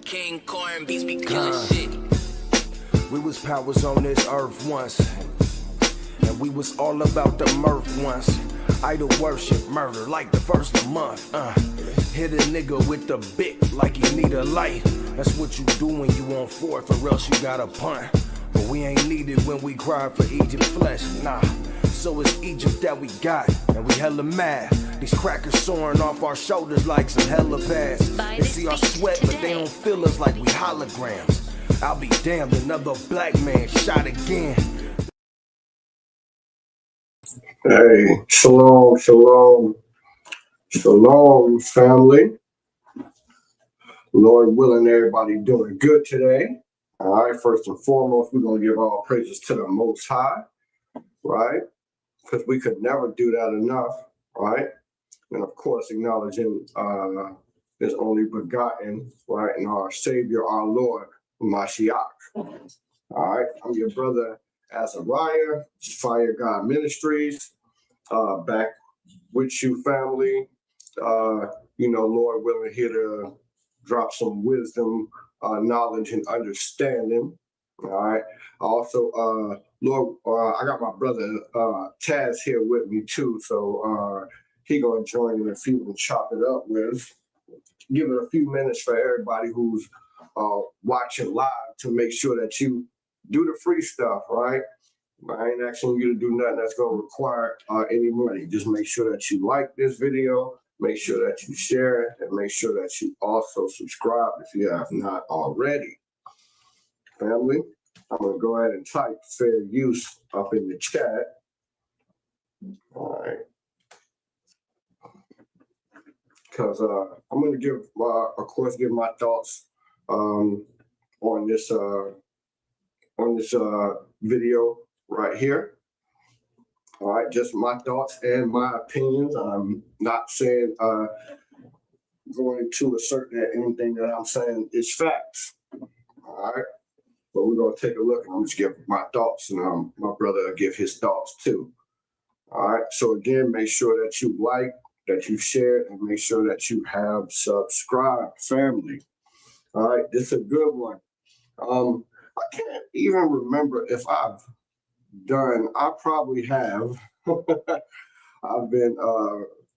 King Corn beats be killing shit. We was powers on this earth once, and we was all about the mirth once. Idol worship, murder like the first of the month. Hit a nigga with the bit like he need a light. That's what you do when you on fourth, or else you got a punt. But we ain't needed when we cry for Egypt flesh, nah. So it's Egypt that we got, and we hella mad. These crackers soaring off our shoulders like some helipads. They see our sweat, but they don't feel us like we holograms. I'll be damned, another black man shot again. Hey, shalom, shalom, shalom, family. Lord willing, everybody doing good today. All right, first and foremost, we're going to give all praises to the Most High, right? Because we could never do that enough, right? And of course, acknowledging His only begotten, right, and our Savior, our Lord, hamashiach. All right, I'm your brother, ISRAELITES, Fire God Ministries, back with you, family. Lord willing, here to drop some wisdom, knowledge, and understanding. All right. Also, Lord, I got my brother Taz here with me too, so he gonna join in a few and chop it up with. Give it a few minutes for everybody who's watching live to make sure that you do the free stuff, right? I ain't asking you to do nothing that's going to require any money. Just make sure that you like this video, make sure that you share it, and make sure that you also subscribe if you have not already. Family, I'm going to go ahead and type fair use up in the chat. All right. Because I'm going to give, of course, give my thoughts on this video right here. All right, just my thoughts and my opinions. I'm not saying going to assert that anything that I'm saying is facts. All right, but we're gonna take a look, and I'm just give my thoughts, and my brother will give his thoughts too. All right, so again, make sure that you like, that you share, and make sure that you have subscribed, family. All right, this is a good one. I can't even remember if I've done. I probably have. I've been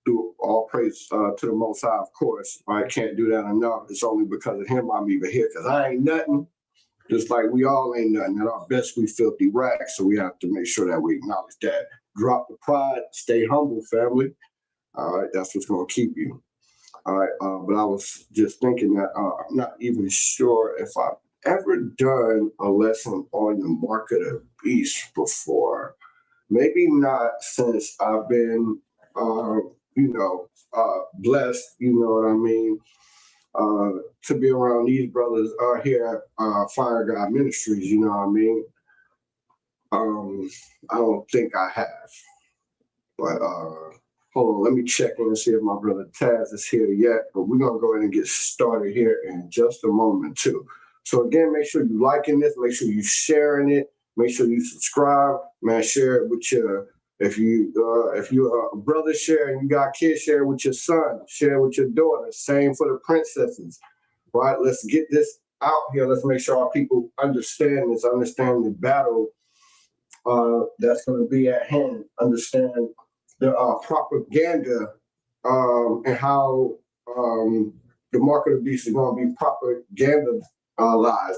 through all praise to the Most High, of course. I can't do that enough. It's only because of Him I'm even here, because I ain't nothing. Just like we all ain't nothing. At our best, we filthy rags. So we have to make sure that we acknowledge that. Drop the pride, stay humble, family. All right, that's what's going to keep you. All right, but I was just thinking that I'm not even sure if I've ever done a lesson on the mark of the beast before. Maybe not since I've been, blessed, you know what I mean, to be around these brothers here at Fire God Ministries, you know what I mean. I don't think I have, but hold on, let me check in and see if my brother Taz is here yet, but we're going to go ahead and get started here in just a moment too. So again, make sure you liking this, make sure you sharing it, make sure you subscribe, man, share it with your, if you're a brother, share, and you got kids, share it with your son, share it with your daughter, same for the princesses, right? Let's get this out here. Let's make sure our people understand this, understand the battle that's going to be at hand, understand the propaganda and how the mark of the beast is going to be propagandalized,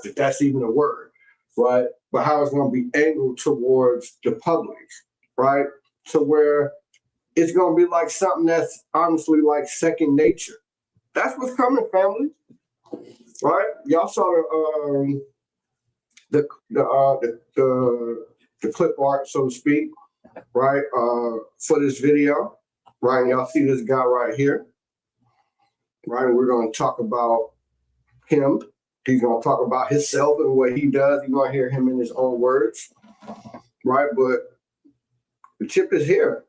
if that's even a word, right? But how it's going to be angled towards the public, right? To where it's going to be like something that's honestly like second nature. That's what's coming, family, right? Y'all saw the clip art, so to speak, right? For this video, right? And y'all see this guy right here, right? And we're going to talk about him. He's going to talk about himself and what he does. You're going to hear him in his own words, right? But the tip is here.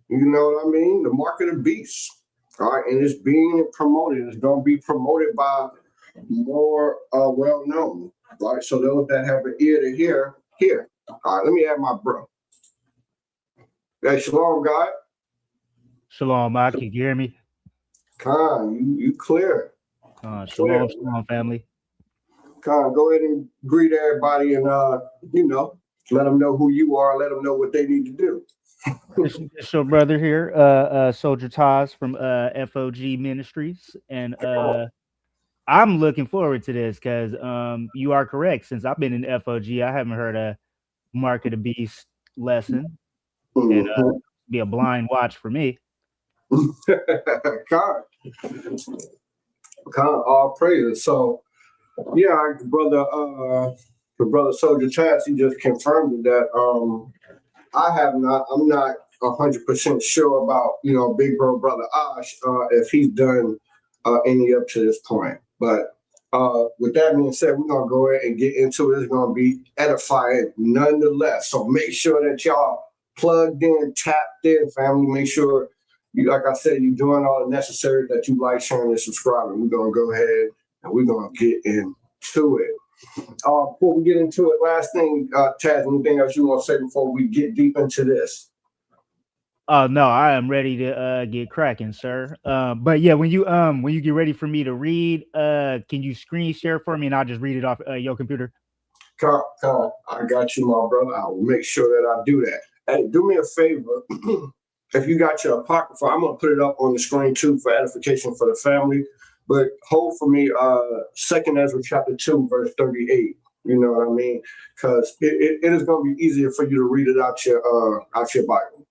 You know what I mean? The mark of the beast, all right? And it's being promoted. It's going to be promoted by more well-known, right? So those that have an ear to hear, hear. All right, let me add my bro. Hey, shalom, God. Shalom, Mike. Can you hear me? Khan, you clear. Shalom, shalom, family. Con, go ahead and greet everybody and, let them know who you are, let them know what they need to do. It's your brother here, Soldier Taz from FOG Ministries, and I'm looking forward to this because you are correct. Since I've been in FOG, I haven't heard a Mark of the Beast lesson, and be a blind watch for me. Con, all praises. So, yeah, the brother Soldier Chance, he just confirmed that I'm not 100% sure about, big brother Ash, if he's done any up to this point. But with that being said, we're going to go ahead and get into it. It's going to be edifying nonetheless. So make sure that y'all plugged in, tapped in, family. Make sure, like I said, you're doing all the necessary, that you like, sharing, and subscribing. We're going to go ahead and we're going to get into it. Before we get into it, last thing, Chad, anything else you want to say before we get deep into this? Oh no, I am ready to get cracking, sir. But yeah, when you get ready for me to read, can you screen share for me and I'll just read it off your computer? Con, I got you, my brother. I will make sure that I do that. Hey, do me a favor. If you got your apocrypha, I'm gonna put it up on the screen too for edification for the family. But hold for me, 2 Ezra chapter 2, verse 38. You know what I mean? Because it is going to be easier for you to read it out your Bible.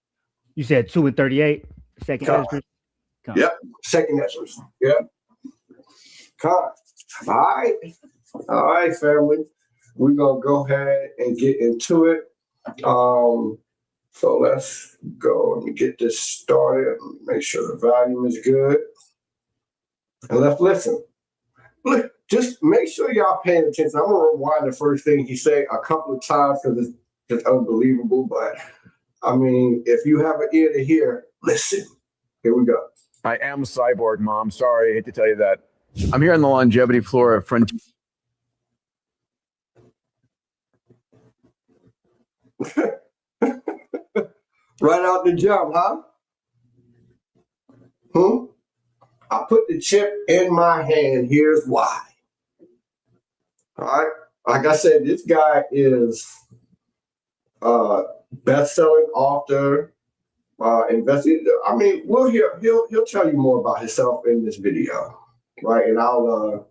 You said 2 and 38. Second Ezra. Yep. 2 Ezra. Yep. All right, family. We're gonna go ahead and get into it. So let's go. Let me get this started. Make sure the volume is good. And let's listen. Look, just make sure y'all paying attention. I'm gonna rewind the first thing he said a couple of times because it's just unbelievable. But I mean, if you have an ear to hear, listen. Here we go. I am Cyborg, Mom. Sorry, I hate to tell you that. I'm here on the longevity floor of Frontier. Right out the jump, huh? I put the chip in my hand. Here's why. All right. Like I said, this guy is best-selling author, investigator. I mean, he'll tell you more about himself in this video, right? And I'll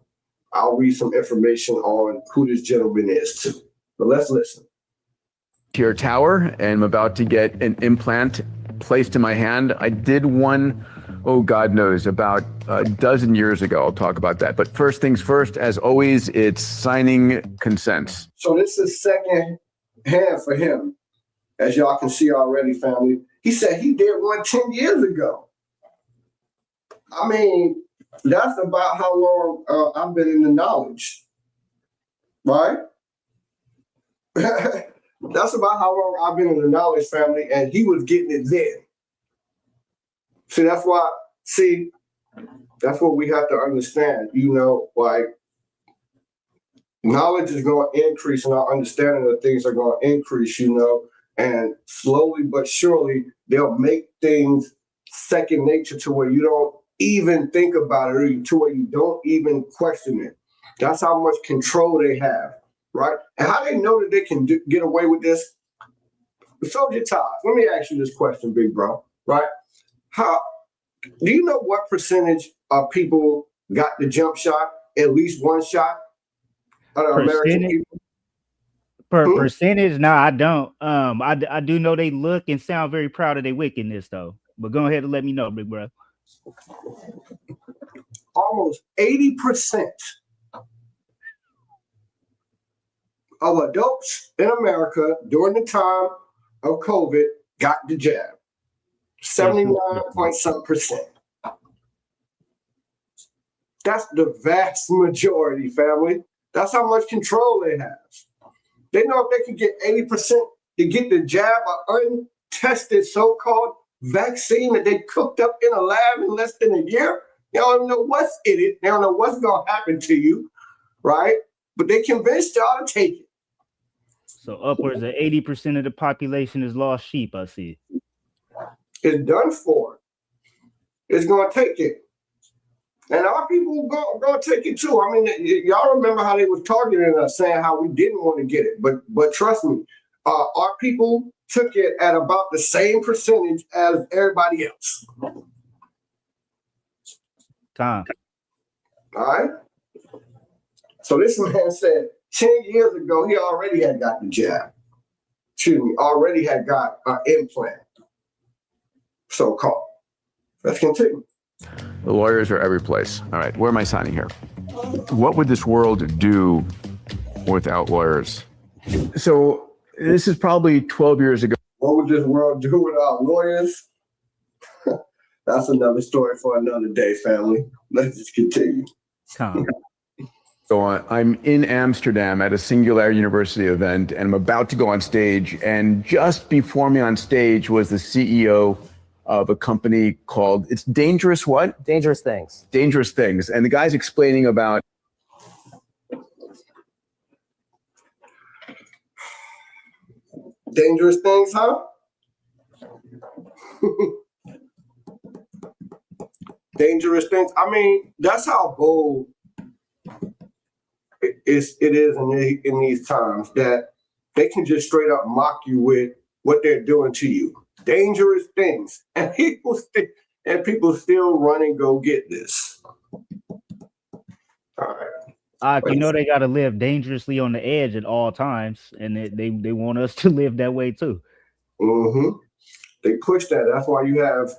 read some information on who this gentleman is too. But let's listen. Here tower, and I'm about to get an implant placed in my hand. I did one, oh God knows, about a dozen years ago. I'll talk about that. But first things first, as always, it's signing consents. So this is second hand for him, as y'all can see already, family. He said he did one 10 years ago. I mean, that's about how long I've been in the knowledge, right? That's about how long I've been in the knowledge, family, and he was getting it then. That's what we have to understand, like knowledge is going to increase and our understanding of things are going to increase, and slowly but surely they'll make things second nature to where you don't even think about it or to where you don't even question it. That's how much control they have. Right? And how they know that they can get away with this? Soldier Todd, let me ask you this question, big bro. Right? Do you know what percentage of people got the jump shot, at least one shot? American people? Percentage? No, I don't. I do know they look and sound very proud of their wickedness, though. But go ahead and let me know, big bro. Almost 80%. Of adults in America during the time of COVID got the jab. 79.some%. That's the vast majority, family. That's how much control they have. They know if they can get 80% to get the jab, an untested so-called vaccine that they cooked up in a lab in less than a year. They don't know what's in it. They don't know what's going to happen to you, right? But they convinced y'all to take it. So upwards of 80% of the population is lost sheep, I see. It's done for. It's going to take it. And our people go take it too. I mean, y'all remember how they was targeting us, saying how we didn't want to get it. But trust me, our people took it at about the same percentage as everybody else. Tom. All right. So this man said 10 years ago, he already had got the jab. Excuse me, already had got an implant, so-called. Let's continue. The lawyers are every place. All right, where am I signing here? What would this world do without lawyers? So this is probably 12 years ago. What would this world do without lawyers? That's another story for another day, family. Let's just continue. Tom. So I'm in Amsterdam at a Singular University event, and I'm about to go on stage. And just before me on stage was the CEO of a company called, it's Dangerous what? Dangerous Things. Dangerous Things. And the guy's explaining about Dangerous things, huh? Dangerous things. I mean, that's how bold it is in these times, that they can just straight up mock you with what they're doing to you. Dangerous things. And people still run and go get this. All right. You know they got to live dangerously on the edge at all times, and they want us to live that way too. Mm-hmm. They push that. That's why you have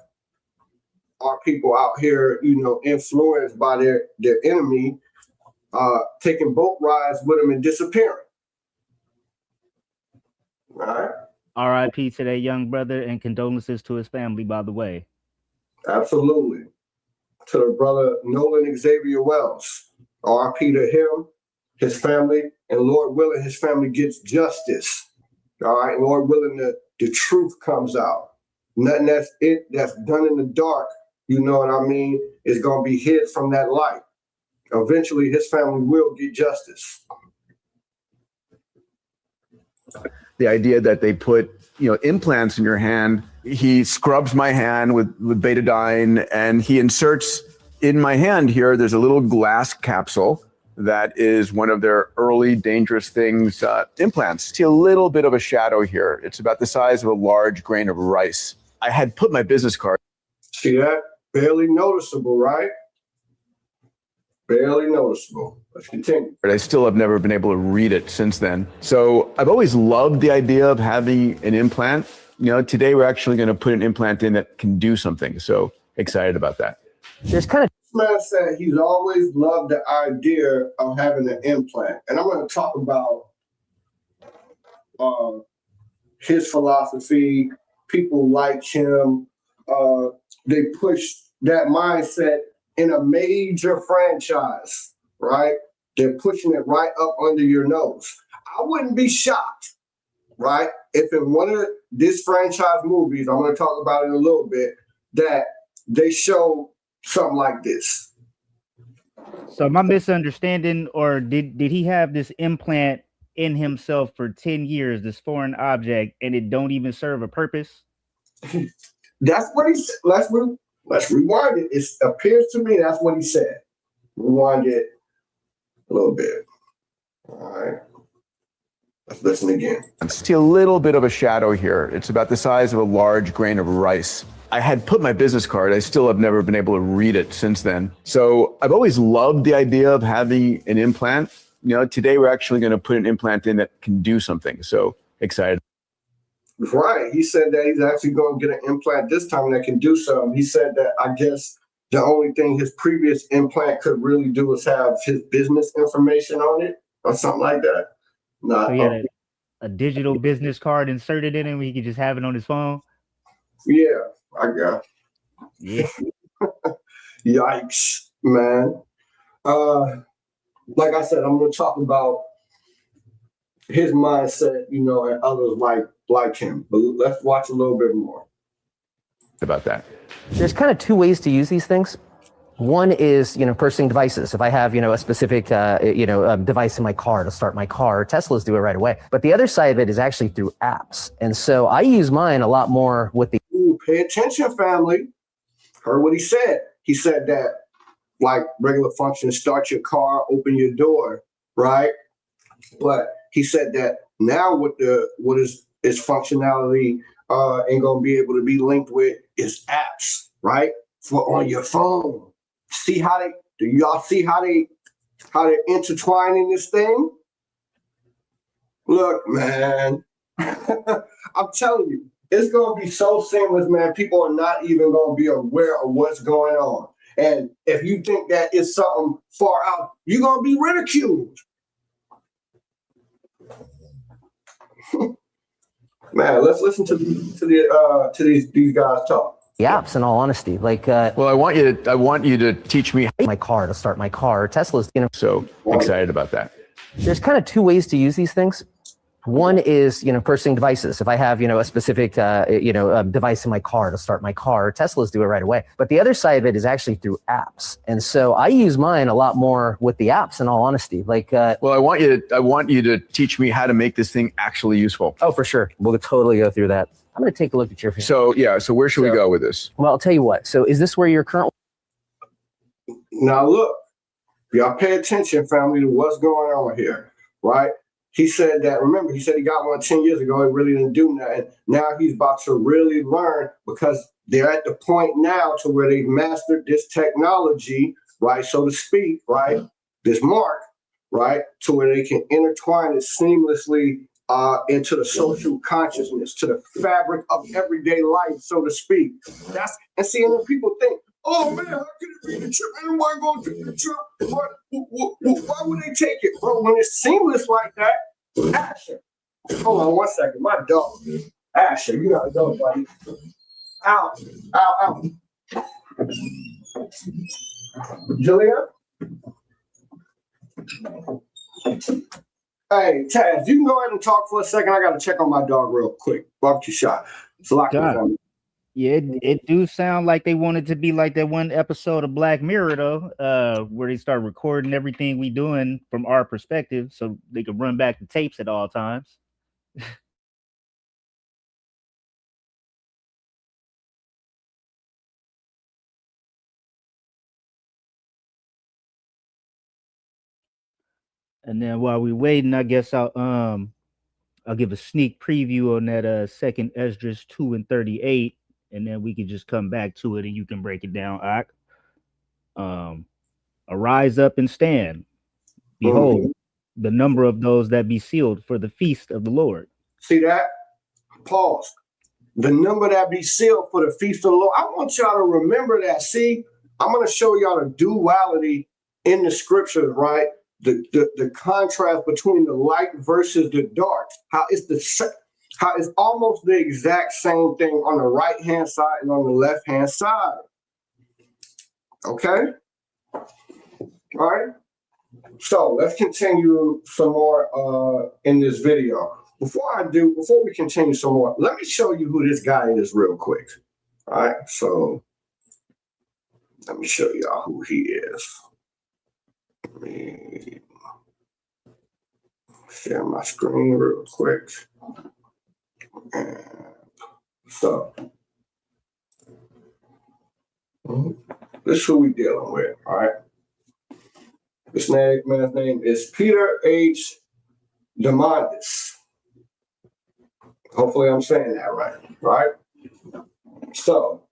our people out here, influenced by their enemy, taking boat rides with them and disappearing. All right. R.I.P. to that young brother, and condolences to his family, by the way. Absolutely. To the brother Nolan Xavier Wells. R.I.P. to him, his family, and Lord willing, his family gets justice. All right. Lord willing, the truth comes out. Nothing that's done in the dark, you know what I mean, is going to be hid from that light. Eventually, his family will get justice. the idea that they put, implants in your hand. He scrubs my hand with betadine, and he inserts in my hand here, there's a little glass capsule that is one of their early Dangerous Things implants. See a little bit of a shadow here. It's about the size of a large grain of rice. I had put my business card. See that? Barely noticeable, right? Barely noticeable. Let's continue. But I still have never been able to read it since then. So I've always loved the idea of having an implant. Today we're actually going to put an implant in that can do something. So excited about that. This man said he's always loved the idea of having an implant. And I'm going to talk about his philosophy, people like him. They push that mindset in a major franchise, right? They're pushing it right up under your nose. I wouldn't be shocked, right, if in one of this franchise movies, I'm going to talk about it in a little bit, that they show something like this. So am I misunderstanding, or did he have this implant in himself for 10 years, this foreign object, and it don't even serve a purpose? That's what he said. Let's rewind it. It appears to me that's what he said. Rewind it a little bit. All right. Let's listen again. See a little bit of a shadow here. It's about the size of a large grain of rice. I had put my business card. I still have never been able to read it since then. So I've always loved the idea of having an implant. Today we're actually going to put an implant in that can do something. So excited. Right. He said that he's actually going to get an implant this time that can do something. He said that I guess the only thing his previous implant could really do is have his business information on it or something like that. So he had a digital business card inserted in it where he could just have it on his phone? Yeah, I got. Yeah. Yikes, man. Like I said, I'm going to talk about his mindset, and others like him. But let's watch a little bit more about that. There's kind of two ways to use these things. One is, purchasing devices. If I have, a specific, device in my car to start my car, Teslas do it right away. But the other side of it is actually through apps. And so I use mine a lot more with the... Ooh, pay attention, family. Heard what he said. He said that, like regular functions, start your car, open your door, right? But he said that now what is its functionality ain't gonna be able to be linked with is apps, right? For on your phone. See how do y'all see how they're intertwining this thing? Look, man, I'm telling you, it's gonna be so seamless, man. People are not even gonna be aware of what's going on. And if you think that it's something far out, you're gonna be ridiculed. Man, let's listen to these guys talk. The apps, in all honesty, like Well, I want you to teach me. my car to start my car. Tesla's, you know, So excited about that. there's kind of two ways to use these things. One is, purchasing devices. If I have, a specific, device in my car to start my car, Teslas do it right away. But the other side of it is actually through apps. And so I use mine a lot more with the apps, in all honesty. Like, Well, I want you to teach me how to make this thing actually useful. oh, for sure. We'll totally go through that. I'm going to take a look at your. So where should we go with this? Well, I'll tell you what. So is this where you're currently? Now look, y'all pay attention, family, to what's going on here, right? He said that, remember, he said he got one 10 years ago. It really didn't do nothing. Now he's about to really learn because they're at the point now to where they've mastered this technology, right, so to speak, right, this mark, right, to where they can intertwine it seamlessly into the social consciousnness, to the fabric of everyday life, so to speak. And see, and then people think, oh man, how can it be the trip? Anyone going to take the trip? Why would they take it? Bro, when it's seamless like that, Asher. Hold on 1 second. My dog. Asher, you gotta go, buddy. Out. Julia? Hey, Taz, you can go ahead and talk for a second. I gotta check on my dog real quick. Barbecue shot. It's a lot. Yeah, it do sound like they wanted to be like that one episode of Black Mirror, though, where they start recording everything we doing from our perspective, so they could run back the tapes at all times. And then while we waiting, I guess I'll give a sneak preview on that second Esdras 2:38, and then we can just come back to it and you can break it down. Arise up and stand. Behold, the number of those that be sealed for the feast of the Lord. See that? Pause. The number that be sealed for the feast of the Lord. I want y'all to remember that. See, I'm going to show y'all the duality in the scriptures, right? The contrast between the light versus the dark. How it's almost the exact same thing on the right hand side and on the left hand side. Okay? All right. So let's continue some more in this video. Before we continue some more, let me show you who this guy is real quick. All right, so let me show y'all who he is. Let me share my screen real quick. And so this is who we dealing with, all right? This man's name is Peter H. Diamandis. Hopefully I'm saying that right? So,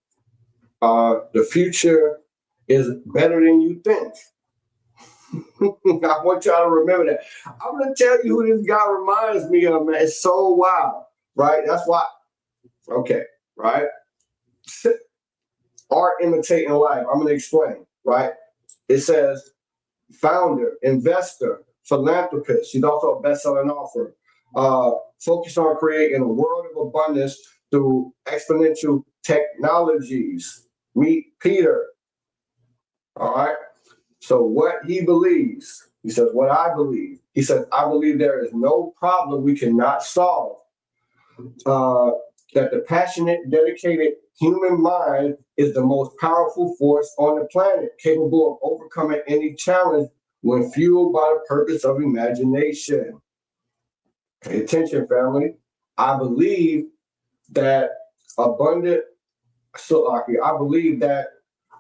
the future is better than you think. I want y'all to remember that. I'm going to tell you who this guy reminds me of, man. It's so wild, right? That's why. Okay, right? Art imitating life. I'm going to explain, right? It says founder, investor, philanthropist. He's also a best-selling author. Focused on creating a world of abundance through exponential technologies. Meet Peter. All right. So what he believes, he says, what I believe. He says, I believe there is no problem we cannot solve. That the passionate, dedicated human mind is the most powerful force on the planet, capable of overcoming any challenge when fueled by the purpose of imagination. Pay attention, family. I believe that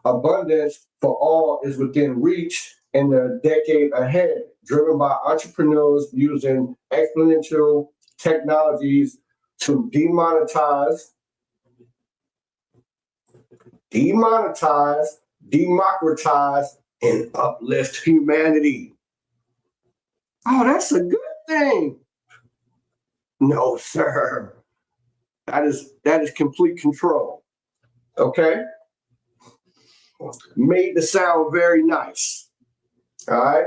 Abundance for all is within reach in the decade ahead, driven by entrepreneurs using exponential technologies to demonetize, democratize, and uplift humanity. Oh, that's a good thing. No, sir. That is complete control. Okay? Made the sound very nice. All right?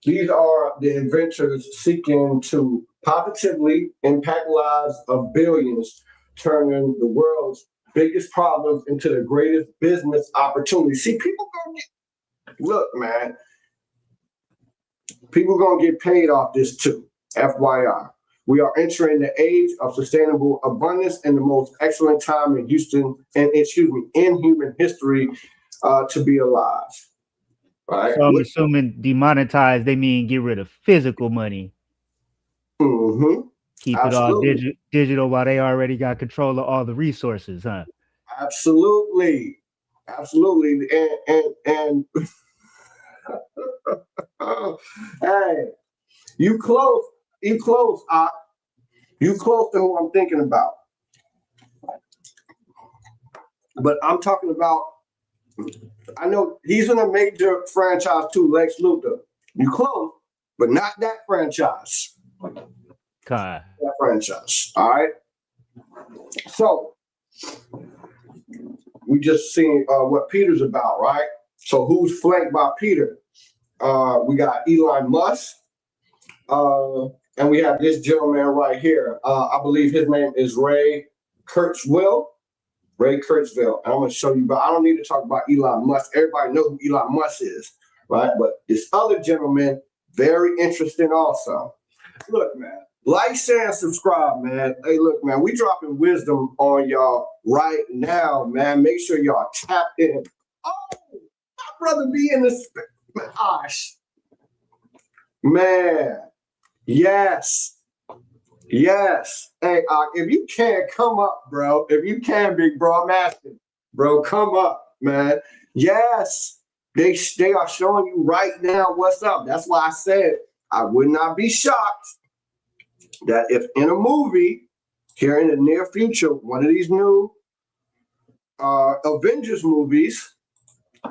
These are the inventors seeking to positively impact lives of billions, turning the world's biggest problems into the greatest business opportunities. See, people gonna look, man, people gonna get paid off this too, FYI. We are entering the age of sustainable abundance and the most excellent time in in human history to be alive. Right? So I'm assuming demonetized, they mean get rid of physical money. Mm-hmm. Keep Absolutely. it all digital while they already got control of all the resources, huh? Absolutely. And hey, you close, you close to who I'm thinking about. But I'm talking about, I know he's in a major franchise too, Lex Luthor. You close, but not that franchise. God. That franchise. All right. So we just seen what Peter's about, right? So who's flanked by Peter? We got Elon Musk, and we have this gentleman right here. I believe his name is Ray Kurzweil. Ray Kurzweil. And I'm going to show you, but I don't need to talk about Elon Musk. Everybody knows who Elon Musk is, right? But this other gentleman, very interesting also. Look, man, like, share, and subscribe, man. Hey, look, man, we dropping wisdom on y'all right now, man. Make sure y'all tap in. Oh, my brother be in the gosh. Man, yes. Yes. Hey, if you can, come up, bro. If you can, big bro, I'm asking. Bro, come up, man. Yes. They are showing you right now what's up. That's why I said I would not be shocked that if in a movie here in the near future, one of these new Avengers movies,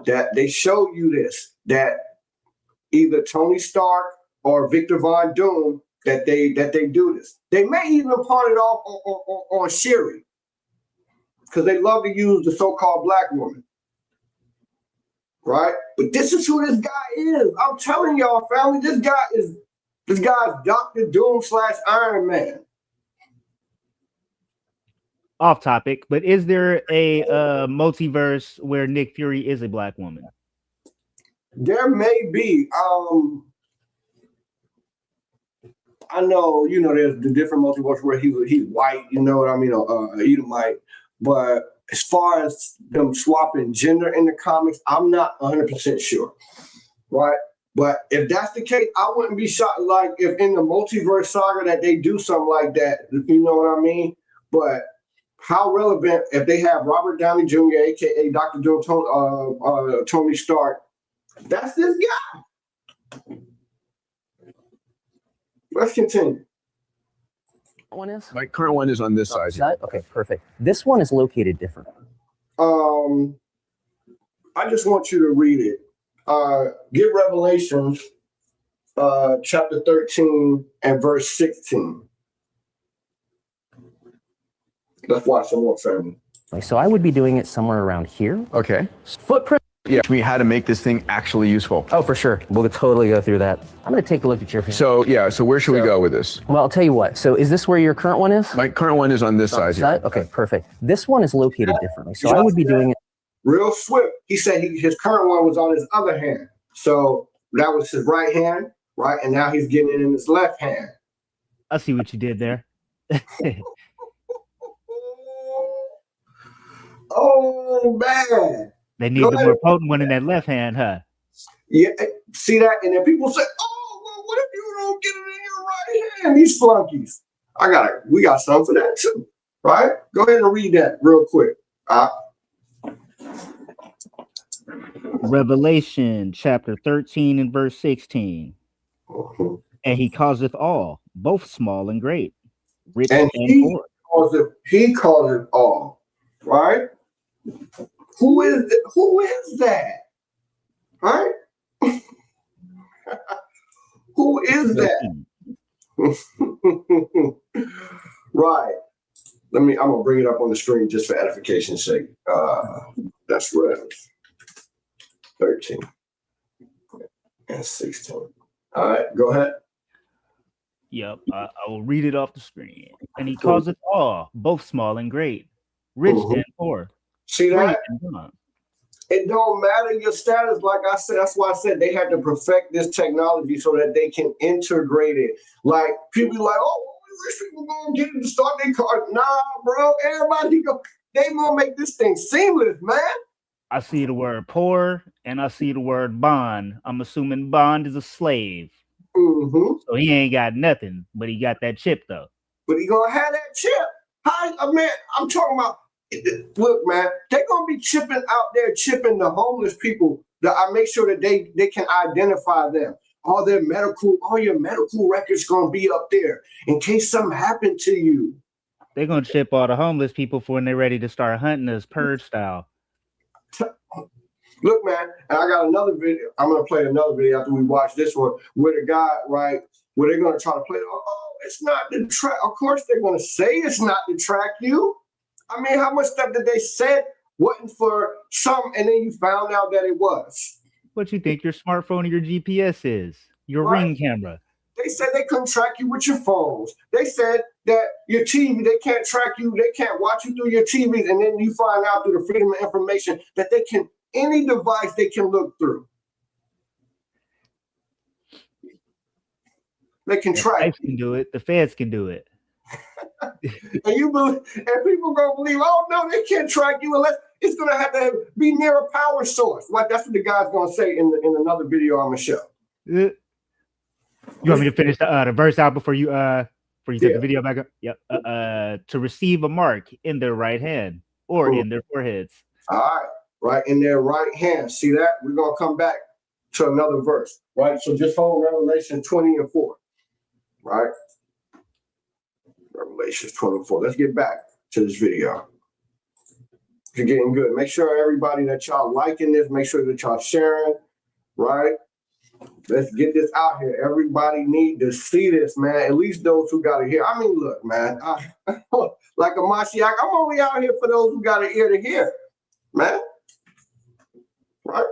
that they show you this, that either Tony Stark or Victor Von Doom, that they do this. They may even pawn it off on Shuri, because they love to use the so-called black woman, right? But this is who this guy is. I'm telling y'all, family, this guy's Dr. Doom / Iron Man. Off topic, but is there a multiverse where Nick Fury is a black woman? There may be. I know, there's the different multiverse where he's white, you know what I mean, Edomite. But as far as them swapping gender in the comics, I'm not 100% sure, right? But if that's the case, I wouldn't be shocked, like, if in the multiverse saga that they do something like that, you know what I mean? But how relevant if they have Robert Downey Jr., aka Dr. Doom, Tony Stark? That's this guy. Let's continue. One is? My current one is on this side. Okay, perfect. This one is located different. I just want you to read it. Get Revelations chapter 13 and verse 16. Let's watch some more, family. So I would be doing it somewhere around here. Okay. Footprint. Yeah, me how to make this thing actually useful. Oh, for sure. We'll totally go through that. I'm going to take a look at your. So where should we go with this? Well, I'll tell you what. So is this where your current one is? My current one is on this side here. Okay, perfect. This one is located differently. So I would be doing it. Real swift. He said his current one was on his other hand. So that was his right hand, right? And now he's getting it in his left hand. I see what you did there. Oh, man. They need the more potent one in that left hand, huh? Yeah, see that? And then people say, oh, well, what if you don't get it in your right hand? These flunkies. We got something for that too, right? Go ahead and read that real quick. Revelation chapter 13 and verse 16. Mhm. And he causeth all, both small and great, rich And and poor. he calls it all, right? Who is that? Right? Who is that? Right. I'm gonna bring it up on the screen just for edification's sake. That's Rev 13 and 16. All right, go ahead. Yep, I will read it off the screen. And he causeth all, both small and great, rich and poor, See free that? and bond. It don't matter your status. Like I said, that's why I said they had to perfect this technology so that they can integrate it. Like people be like, oh, rich people gonna get it to start their car. Nah, bro. They gonna make this thing seamless, man. I see the word poor and I see the word bond. I'm assuming bond is a slave. Mm-hmm. So he ain't got nothing, but he got that chip though. But he gonna have that chip. Man, I'm talking about. Look, man, they're gonna be chipping out there, chipping the homeless people. That I make sure that they can identify them. All your medical records gonna be up there in case something happened to you. They're gonna chip all the homeless people for when they're ready to start hunting us purge style. Look, man, and I got another video. I'm gonna play another video after we watch this one, where the guy, right, where they're gonna try to play. Oh, it's not the track. Of course, they're gonna say it's not to track you. I mean, how much stuff did they said wasn't for some, and then you found out that it was? What you think your smartphone or your GPS is? Your Ring camera. They said they couldn't track you with your phones. They said that your TV, they can't track you, they can't watch you through your TVs, and then you find out through the freedom of information that they can, any device they can look through. They can track. The can do it. The feds can do it. And people gonna believe, oh no, they can't track you unless it's gonna have to be near a power source. Like that's what the guy's gonna say in another video I'm gonna show. You want me to finish the verse out before you set the video back up? Yep. To receive a mark in their right hand or in their foreheads. All right, right in their right hand. See that? We're gonna come back to another verse, right? So just hold Revelation 20 and 4, right? Revelation 24. Let's get back to this video. You're getting good. Make sure everybody that y'all liking this, make sure that y'all sharing, right? Let's get this out here. Everybody need to see this, man. At least those who got to hear. I mean, look, man. Like a hamashiach, I'm only out here for those who got an ear to hear, man. Right?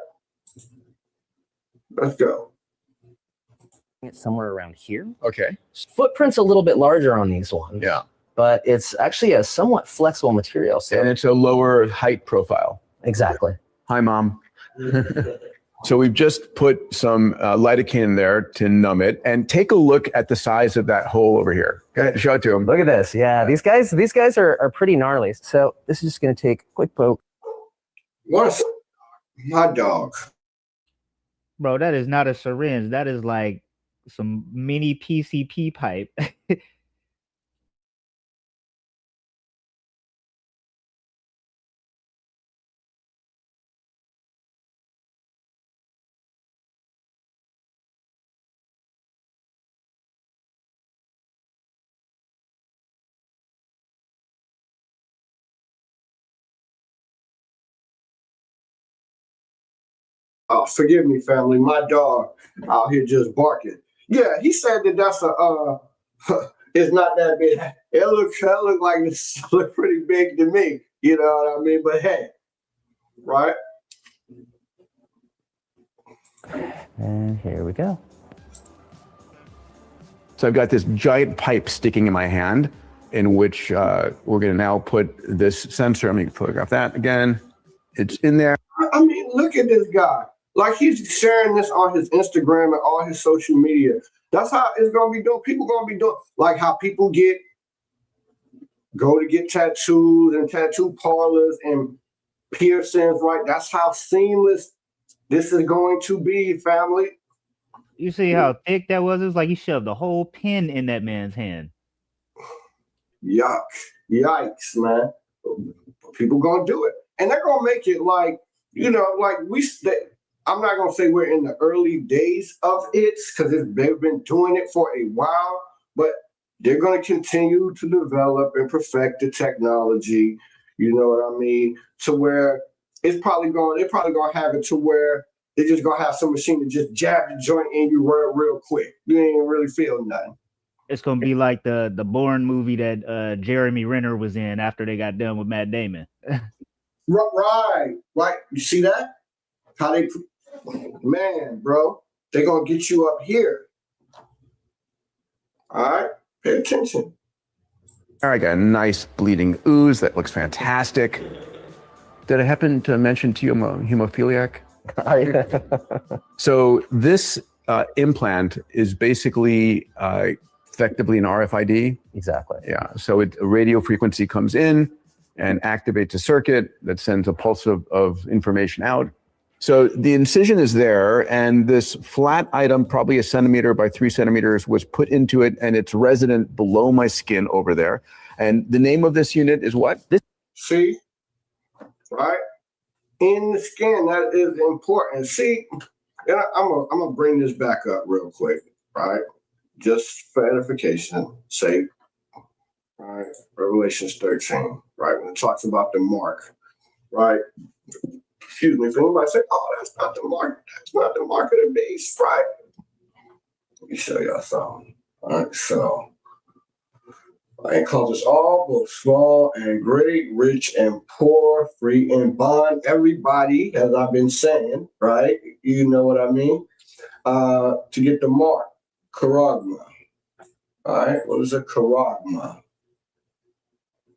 Let's go. It's somewhere around here. Okay. Footprint's a little bit larger on these ones. Yeah. But it's actually a somewhat flexible material. So And it's a lower height profile. exactly. Hi, Mom. So we've just put some lidocaine in there to numb it, and take a look at the size of that hole over here. Go ahead, show it to him. Look at this. Yeah, these guys are pretty gnarly. So this is just going to take a quick poke. What's my dog? Bro, that is not a syringe. That is like some mini PCP pipe. Oh, forgive me, family. My dog out here just barking. Yeah, he said that that's it's not that big. It looks like it's look pretty big to me. You know what I mean? But hey, right? And here we go. So I've got this giant pipe sticking in my hand, in which we're going to now put this sensor. I'm going to photograph that again. It's in there. I mean, look at this guy. Like he's sharing this on his Instagram and all his social media. That's how it's gonna be doing. People gonna be doing like how people go to get tattoos and tattoo parlors and piercings, right? That's how seamless this is going to be, family. You see how thick that was? It was like he shoved a whole pin in that man's hand. Yuck. Yikes, man. People gonna do it. And they're gonna make it like you know, like I'm not gonna say we're in the early days of it because they've been doing it for a while, but they're gonna continue to develop and perfect the technology. You know what I mean? To where they're probably gonna have it to where they're just gonna have some machine to just jab the joint in you real quick. You ain't really feel nothing. It's gonna be like the Bourne movie that Jeremy Renner was in after they got done with Matt Damon. Right. You see that? How they, man, bro, they're gonna get you up here. All right, pay attention. All right, got a nice bleeding ooze. That looks fantastic. Did I happen to mention to you I'm a hemophiliac? So this implant is basically effectively an RFID. Exactly. Yeah, so a radio frequency comes in and activates a circuit that sends a pulse of information out. So the incision is there, and this flat item, probably 1 centimeter by 3 centimeters, was put into it, and it's resident below my skin over there. And the name of this unit is what? See, right? In the skin, that is important. See, and I'm gonna bring this back up real quick, right? Just for edification sake, right? Revelations 13, right? When it talks about the mark, right? Excuse me, if anybody say, oh, that's not the mark of the beast, right? Let me show y'all something. All right, so I calls us all, both small and great, rich and poor, free and bond, everybody, as I've been saying, right? You know what I mean? To get the mark, charagma. All right, what is a charagma?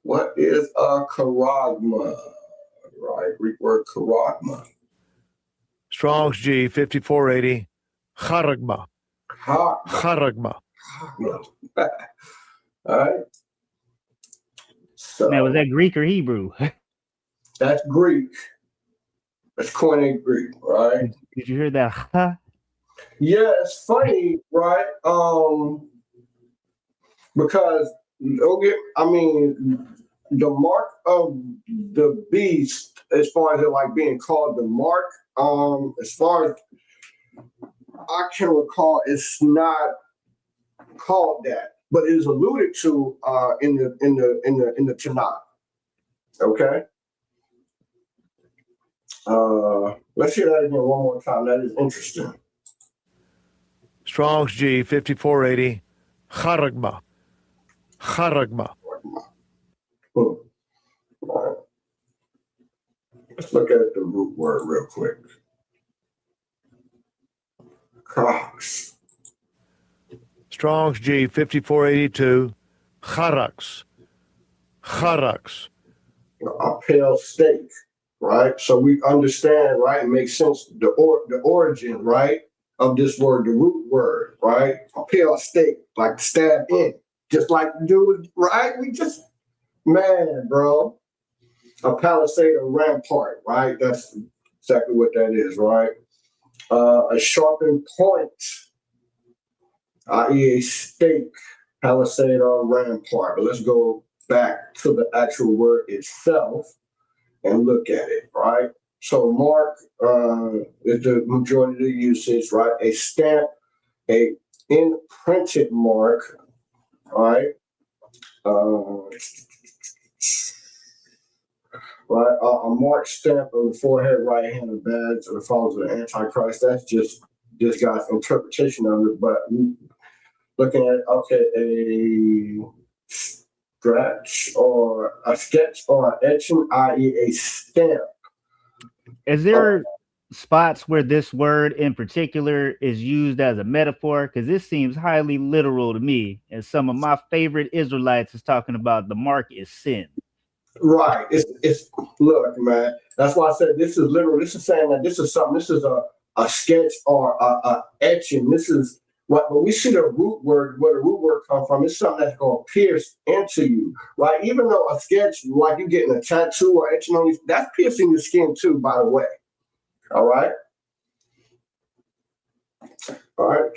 What is a charagma? Right, Greek word charagma. Strong's G 5480. Charagma. Charagma. All right. So Now, was that Greek or Hebrew? that's Greek. That's Koine Greek, right? Did you hear that? Huh? Yeah, it's funny, right? Because the mark of the beast, as far as it like being called the mark, as far as I can recall, it's not called that, but it is alluded to in the Tanakh. Okay. Let's hear that again one more time. That is interesting. Strong's G 5480. Charagma. Charagma. All right. Let's look at the root word real quick. Cross. Strong's G 5482. Charax. Charax. A pale steak, right? So we understand, right? It makes sense the origin, right, of this word, the root word, right? A pale steak, like stab in, just like dude, right? Man, bro. A palisade or rampart, right? That's exactly what that is, right? A sharpened point, i.e. a stake, palisade or rampart. But let's go back to the actual word itself and look at it, right? So mark is the majority of the usage, right? A stamp, a imprinted mark, right? Right, a mark stamp on the forehead, right hand, of badge, or the followers of the Antichrist. That's just this guy's interpretation of it. But looking at a scratch or a sketch or an etching, i.e., a stamp. Is there spots where this word in particular is used as a metaphor? Because this seems highly literal to me. And some of my favorite Israelites is talking about the mark is sin. Right. It's look, man. That's why I said this is literal. This is saying that this is something. This is a sketch or a etching. This is what when we see the root word, where the root word comes from. It's something that's going to pierce into you, right? Even though a sketch, like you getting a tattoo or etching on you, that's piercing your skin too. By the way, all right. All right.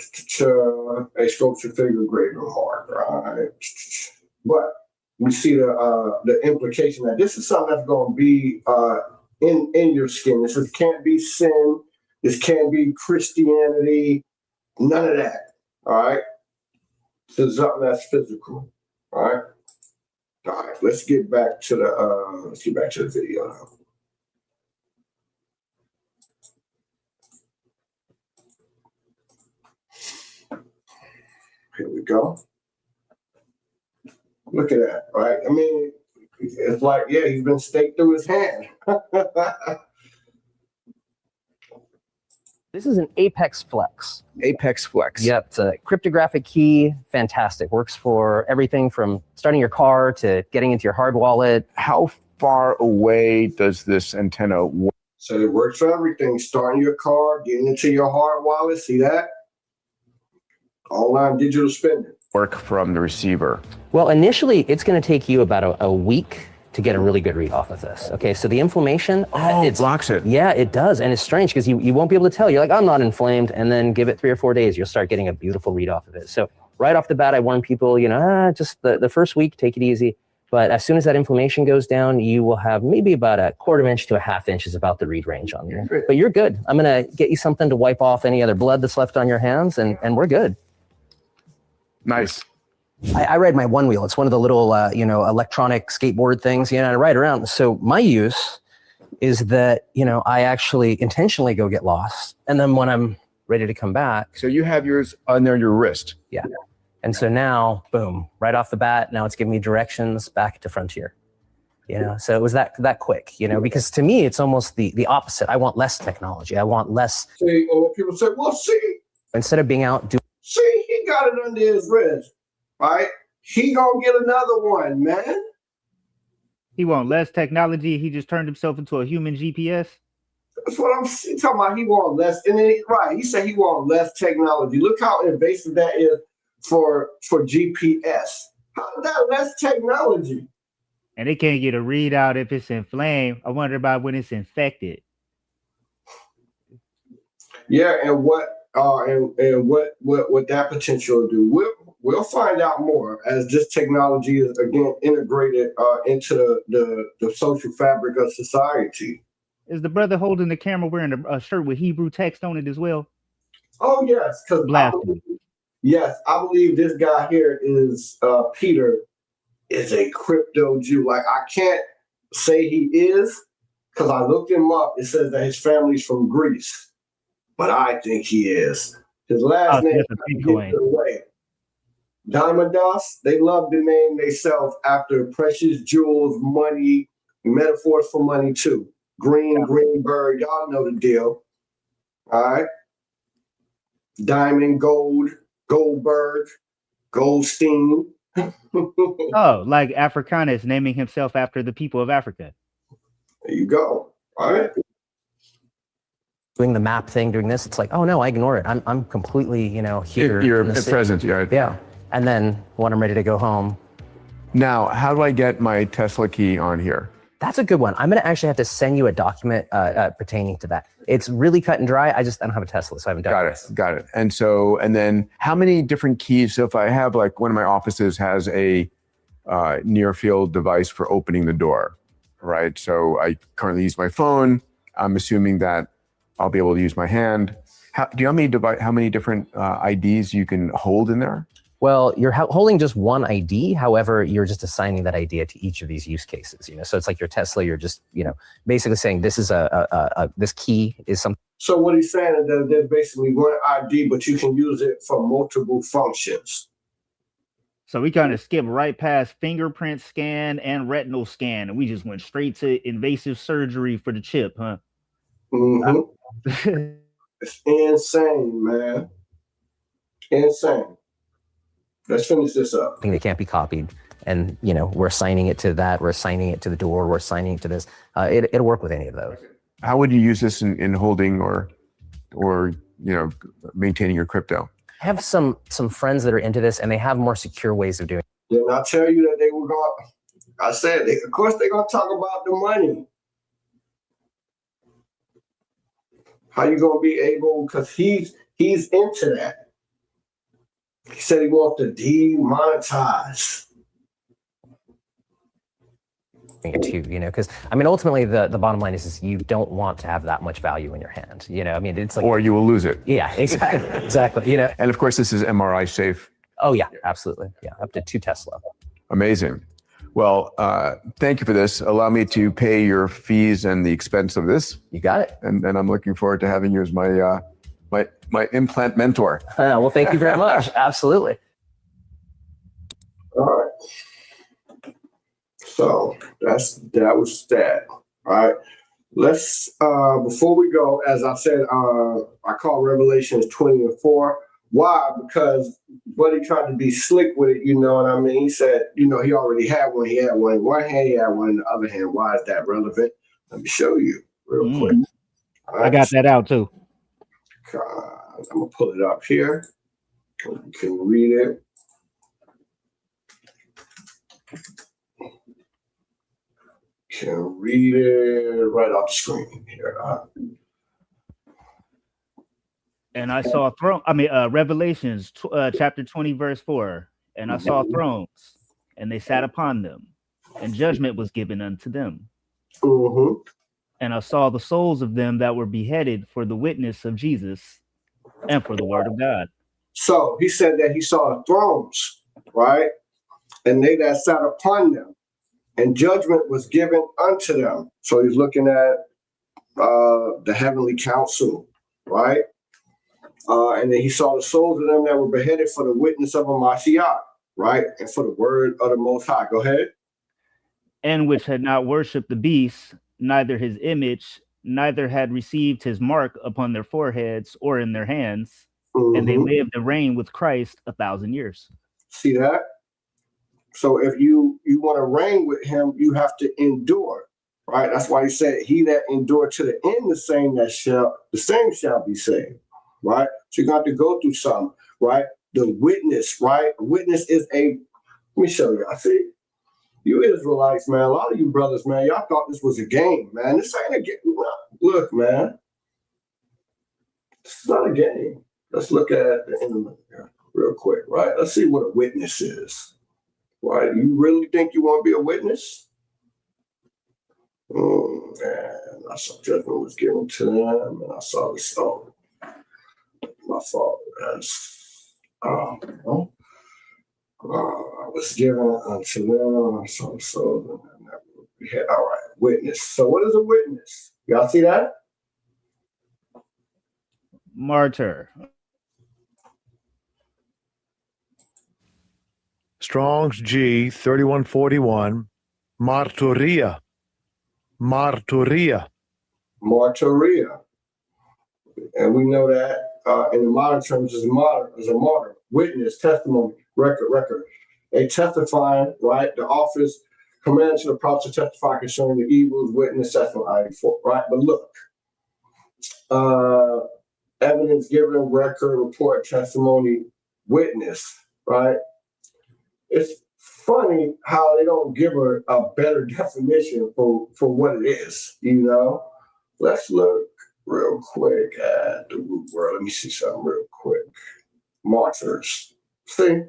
A sculpture figure, graven mark, right? But we see the implication that this is something that's going to be in your skin. This can't be sin. This can't be Christianity. None of that. All right. This is something that's physical. All right. All right. Let's get back to the video now. Here we go. Look at that, right? I mean, it's like, yeah, he's been staked through his hand. This is an Apex Flex. Apex Flex. Yep, it's a cryptographic key. Fantastic. Works for everything from starting your car to getting into your hard wallet. How far away does this antenna work? So it works for everything. Starting your car, getting into your hard wallet. See that? Online digital spending. Work from the receiver. Well, initially, it's going to take you about a week to get a really good read off of this. Okay, so the inflammation, it blocks it. Yeah, it does. And it's strange because you won't be able to tell. You're like, I'm not inflamed. And then give it 3 or 4 days, you'll start getting a beautiful read off of it. So right off the bat, I warn people, just the first week, take it easy. But as soon as that inflammation goes down, you will have maybe about a 1/4 inch to a 1/2 inch is about the read range on there. But you're good. I'm going to get you something to wipe off any other blood that's left on your hands, and we're good. Nice. I ride my one wheel. It's one of the little, electronic skateboard things, I ride around. So my use is that, I actually intentionally go get lost. And then when I'm ready to come back. So you have yours on your wrist. Yeah. And so now, boom, right off the bat, now it's giving me directions back to Frontier. So it was that quick, because to me, it's almost the opposite. I want less technology. I want less. See, and when people say, well, see. Instead of being out doing. See, he got it under his wrist. Right? He gonna get another one, man. He want less technology. He just turned himself into a human GPS. That's what I'm talking about. He want less, and then he said he want less technology. Look how invasive that is for GPS. How is that less technology? And they can't get a readout if it's inflamed. I wonder about when it's infected. Yeah, and what that potential will do. We'll find out more as this technology is again integrated into the social fabric of society. Is the brother holding the camera wearing a shirt with Hebrew text on it as well? Oh yes, because I believe this guy here is Peter is a crypto Jew. Like I can't say he is because I looked him up. It says that his family's from Greece, but I think he is. His last name gives it away. Diamond Dust, they love to name themselves after precious jewels, money, metaphors for money too. Greenberg, y'all know the deal. All right. Diamond, gold, Goldberg, Goldstein. Oh, like Africanus naming himself after the people of Africa. There you go. All right. Doing the map thing, doing this, it's like, oh no, I ignore it. I'm completely, here. You're present, right? Yeah. And then when I'm ready to go home. Now, how do I get my Tesla key on here? That's a good one. I'm going to actually have to send you a document pertaining to that. It's really cut and dry. I don't have a Tesla, so I haven't done it. Got it. And then how many different keys? So if I have like one of my offices has a near field device for opening the door, right? So I currently use my phone. I'm assuming that I'll be able to use my hand. Do you know how many different IDs you can hold in there? Well, you're holding just one ID. However, you're just assigning that ID to each of these use cases. So it's like your Tesla. You're just, basically saying this is this key is something. So what he's saying is that there's basically one ID, but you can use it for multiple functions. So we kind of skipped right past fingerprint scan and retinal scan, and we just went straight to invasive surgery for the chip, huh? Mm-hmm. It's insane, man. Insane. Let's finish this up. Thing that can't be copied. And, we're assigning it to that. We're assigning it to the door. We're assigning it to this. It'll work with any of those. How would you use this in holding or maintaining your crypto? I have some friends that are into this, and they have more secure ways of doing it. Didn't I tell you that they were going? I said, of course, they're going to talk about the money. How you going to be able? Because he's into that. He said he wants to demonetize. it too, because I mean, ultimately the bottom line is you don't want to have that much value in your hand. I mean, it's like, Or you will lose it. yeah, exactly. And of course, this is MRI safe. Oh yeah, absolutely. Yeah. Up to 2 Tesla. Amazing. Well, thank you for this. Allow me to pay your fees and the expense of this. You got it. And I'm looking forward to having you as my implant mentor. Well, thank you very much. Absolutely. All right. So that was that. All right. Let's before we go, as I said, I call Revelations 20 and 4. Why? Because Buddy tried to be slick with it, you know what I mean? He said, he already had one. He had one in one hand, he had one in the other hand. Why is that relevant? Let me show you real quick. Right. I got that out too. I'm gonna pull it up here. You can read it. Can read it right off the screen here. And I saw Revelations chapter 20, verse 4. And I saw thrones, and they sat upon them, and judgment was given unto them. Mm-hmm. And I saw the souls of them that were beheaded for the witness of Jesus and for the word of God. So he said that he saw thrones, right? And they that sat upon them, and judgment was given unto them. So he's looking at the heavenly council, right? And then he saw the souls of them that were beheaded for the witness of hamashiach, right? And for the word of the Most High. Go ahead. And which had not worshipped the beast, neither his image, neither had received his mark upon their foreheads or in their hands. Mm-hmm. And they lived and reigned with Christ 1,000 years. See that? So if you want to reign with him, you have to endure, right? That's why he said, he that endured to the end, the same shall be saved, right? So you're going to have to go through some, right? The witness, right? A witness is let me show you. I see you Israelites, man, a lot of you brothers, man, y'all thought this was a game, man. This ain't a game. Look, man, this is not a game. Let's look at the end here real quick, right? Let's see what a witness is. Right? You really think you want to be a witness? Man, I saw judgment was given to them, and I saw the stone. My fault. Was given unto them. I saw the soul, and we had. All right, witness. So, what is a witness? Y'all see that? Martyr. Strong's G 3141, martyria. Martyria. Martyria. And we know that in the modern terms is a martyr, witness, testimony, record. A testifying, right? The office commanded to the prophets to testify concerning the evils, witness, testimony, right? But look, evidence given, record, report, testimony, witness, right? It's funny how they don't give her a better definition for what it is, Let's look real quick at the root word. Let me see something real quick. Martyrs. See?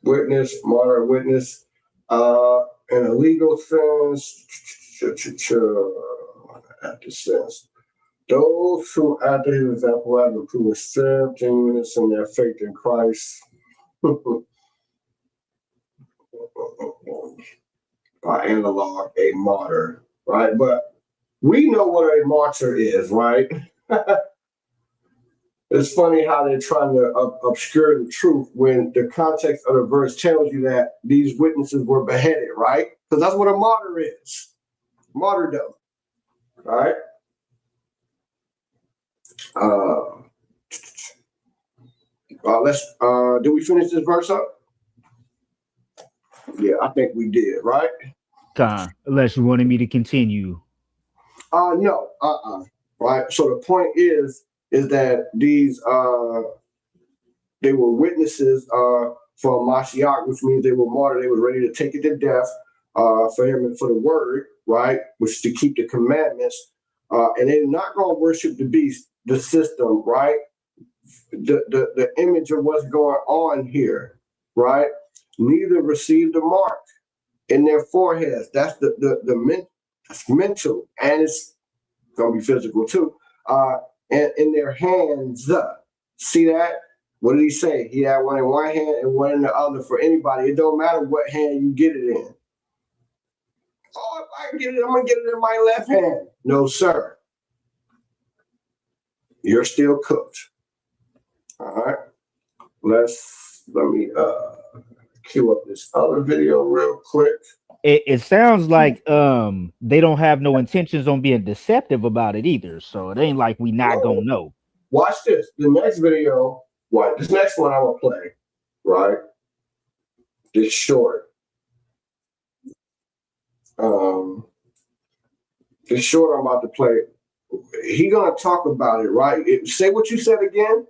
Witness, martyr, witness. In a legal sense, at the sense. Those who, after his example, have proven strength, genuineness in their faith in Christ. By analog, a martyr, right? But we know what a martyr is, right? It's funny how they're trying to obscure the truth when the context of the verse tells you that these witnesses were beheaded, right? Because that's what a martyr is. Martyrdom, right? Did we finish this verse up? Yeah, I think we did, right? Unless you wanted me to continue. No, right. So the point is that these they were witnesses for hamashiach, which means they were martyred. They were ready to take it to death for him and for the word, right? Which to keep the commandments. And they're not going to worship the beast, the system, right? The image of what's going on here, right? Neither received the mark, in their foreheads. That's that's mental, and it's gonna be physical too. And in their hands. See that? What did he say? He had one in one hand and one in the other for anybody. It don't matter what hand you get it in. Oh, if I get it, I'm gonna get it in my left hand. No, sir. You're still cooked. All right. Let me cue up this other video real quick. It sounds like they don't have no intentions on being deceptive about it either. So it ain't like we not gonna know. Watch this. The next video, this next one I will play, right? It's short. It's short I'm about to play. He gonna talk about it, right? Say what you said again.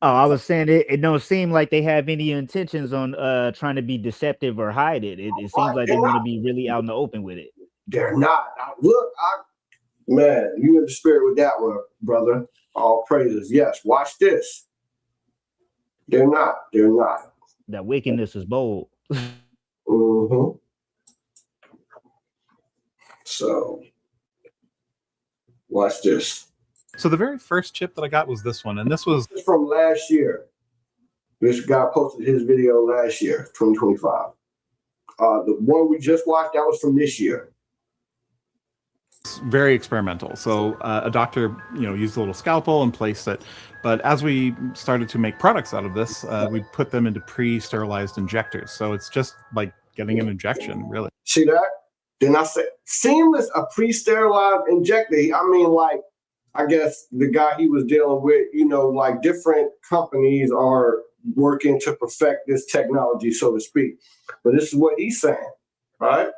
Oh, I was saying it don't seem like they have any intentions on trying to be deceptive or hide it. It seems like they want to be really out in the open with it. They're not. Man, you in the spirit with that one, brother. All praises. Yes, watch this. They're not. They're not. That wickedness is bold. Mm-hmm. So, watch this. So the very first chip that I got was this one, and this was from last year. This guy posted his video last year, 2025. The one we just watched, that was from this year. very experimental. So a doctor, used a little scalpel and placed it. But as we started to make products out of this, we put them into pre-sterilized injectors. So it's just like getting an injection, really. See that? Then I said, seamless, a pre-sterilized injector. I guess the guy he was dealing with, different companies are working to perfect this technology, so to speak. But this is what he's saying, right?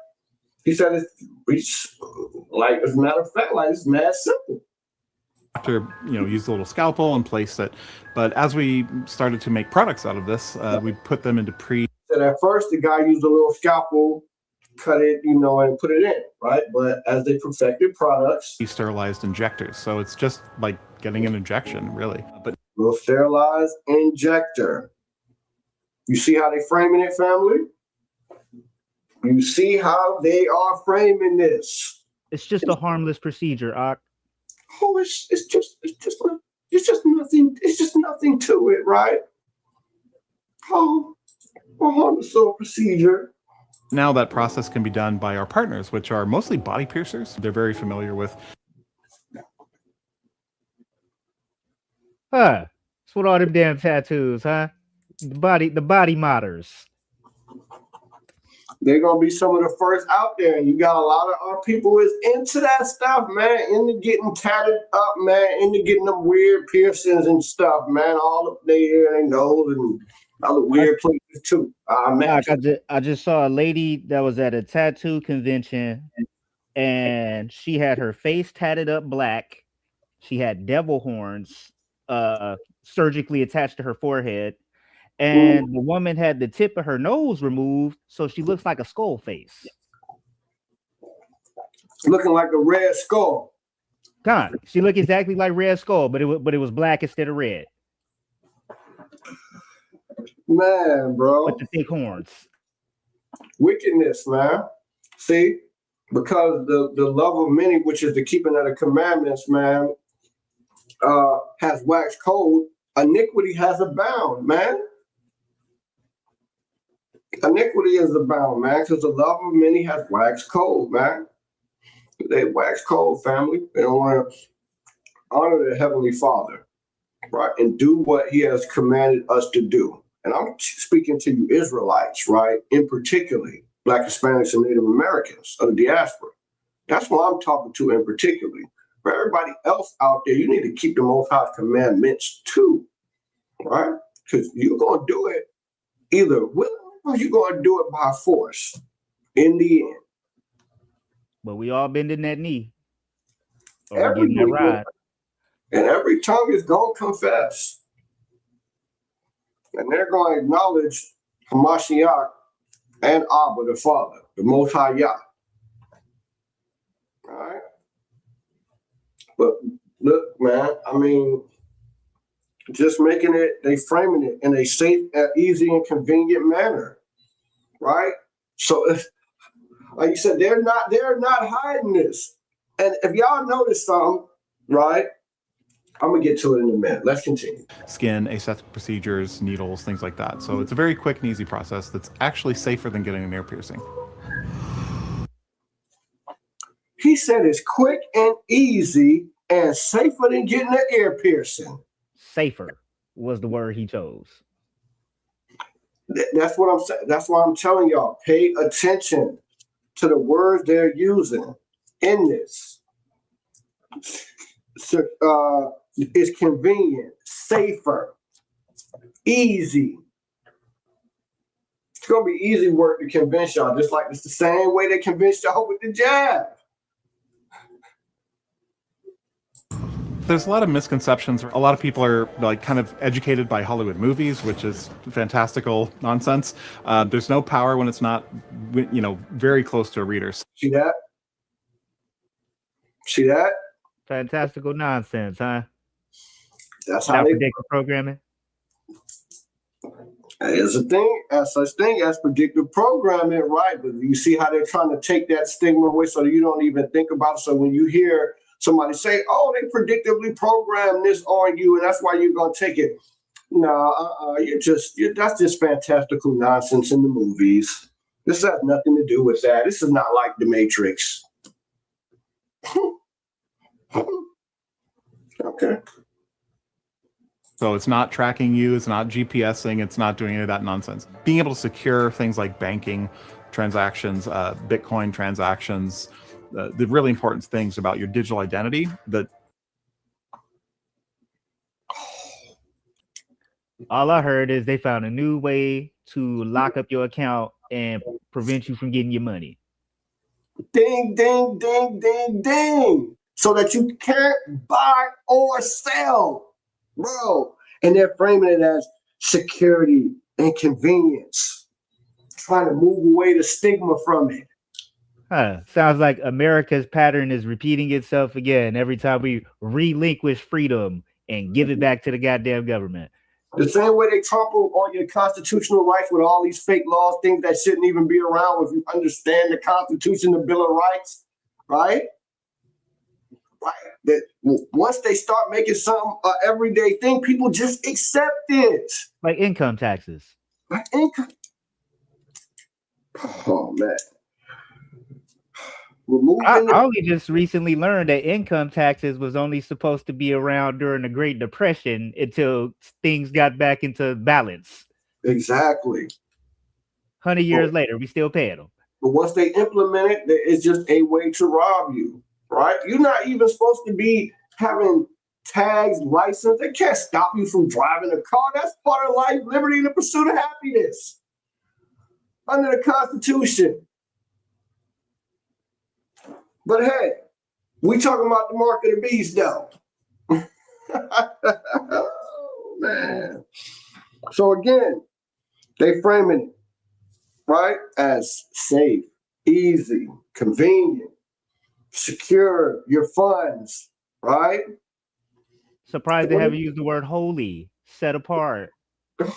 He said as a matter of fact, it's mad simple. Doctor, used a little scalpel and placed it. But as we started to make products out of this, we put them into So at first, the guy used a little scalpel, cut it, and put it in, right? But as they perfected products, sterilized injectors. So it's just like getting an injection, really. But little sterilized injector. You see how they framing it, family? You see how they are framing this? It's just a harmless procedure, Ak. Oh, it's just nothing. It's just nothing to it, right? Oh, a harmless little procedure. now that process can be done by our partners, which are mostly body piercers. They're very familiar with. Huh? That's what all them damn tattoos, huh? The body modders. They're gonna be some of the first out there, and you got a lot of our people is into that stuff, man. Into getting tatted up, man. Into getting them weird piercings and stuff, man. All up there, and nose, and other weird places too. Man. I just saw a lady that was at a tattoo convention, and she had her face tatted up black. She had devil horns, surgically attached to her forehead. And the woman had the tip of her nose removed, so she looks like a skull face. Looking like a red skull. God, she looked exactly like Red Skull, but it was black instead of red. Man, bro. With the thick horns. Wickedness, man. See? Because the love of many, which is the keeping of the commandments, man, has waxed cold. Iniquity has abound, man. Iniquity is abound, man, because the love of many has waxed cold, man. They wax cold, family. They don't want to honor their Heavenly Father, right, and do what He has commanded us to do. And I'm speaking to you Israelites, right, in particularly Black, Hispanics, and Native Americans of the diaspora. That's what I'm talking to in particularly. For everybody else out there, you need to keep the Most High's commandments too, right? Because you're going to do it either willingly or you're going to do it by force in the end. But we all bending that knee. Every getting that ride. And every tongue is going to confess. And they're going to acknowledge hamashiach and Abba, the Father, the Most High Yah. All right? But look, man, I mean, just making it, they framing it in a safe, easy, and convenient manner. right? So if, like you said, they're not hiding this. And if y'all notice something, right? I'm gonna get to it in a minute. Let's continue. Skin, aseptic procedures, needles, things like that. So it's a very quick and easy process that's actually safer than getting an ear piercing. He said it's quick and easy and safer than getting an ear piercing. Safer was the word he chose. That's what I'm saying. That's why I'm telling y'all, pay attention to the words they're using in this. So, it's convenient, safer, easy. It's gonna be easy work to convince y'all, just like it's the same way they convinced y'all with the jab. There's a lot of misconceptions. A lot of people are like kind of educated by Hollywood movies, which is fantastical nonsense. There's no power when it's not, very close to a reader. See that? See that? Fantastical nonsense, huh? That's how Not they predictive programming. There's a thing, as such thing as predictive programming, right? But you see how they're trying to take that stigma away so that you don't even think about it. So when you hear somebody say, "Oh, they predictively program this on you, and that's why you're gonna take it," no, that's just fantastical nonsense in the movies. This has nothing to do with that. This is not like The Matrix. Okay. So it's not tracking you, it's not GPSing, it's not doing any of that nonsense. Being able to secure things like banking transactions, Bitcoin transactions, the really important things about your digital identity that all I heard is they found a new way to lock up your account and prevent you from getting your money. Ding, ding, ding, ding, ding. So that you can't buy or sell, bro. And they're framing it as security and convenience, trying to move away the stigma from it. Sounds like America's pattern is repeating itself again every time we relinquish freedom and give it back to the goddamn government. The same way they trample on your constitutional rights with all these fake laws, things that shouldn't even be around if you understand the Constitution, the Bill of Rights, right? Right. That once they start making something an everyday thing, people just accept it. Like income taxes. Like income. Oh man. I only just recently learned that income taxes was only supposed to be around during the Great Depression until things got back into balance. Exactly. 100 years later, we still paying them. But once they implement it, it's just a way to rob you, right? You're not even supposed to be having tags, license. They can't stop you from driving a car. That's part of life, liberty, and the pursuit of happiness under the Constitution. But hey, we talking about the mark of the beast, though. Oh, man. So again, they framing it, right, as safe, easy, convenient, secure your funds, right? Surprised they haven't used the word holy, set apart. But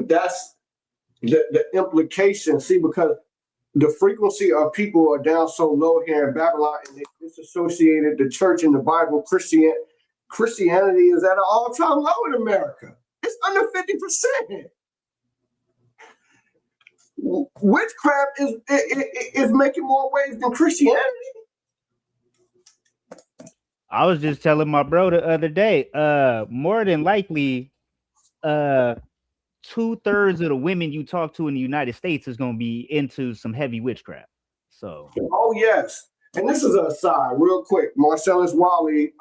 that's the implication. See, because the frequency of people are down so low here in Babylon, and they disassociated the church and the Bible. Christianity is at an all-time low in America. It's under 50%. Witchcraft is making more waves than Christianity. I was just telling my bro the other day, more than likely, 2/3 of the women you talk to in the United States is going to be into some heavy witchcraft. So, oh yes, and this is an aside, real quick. Marcellus Wiley,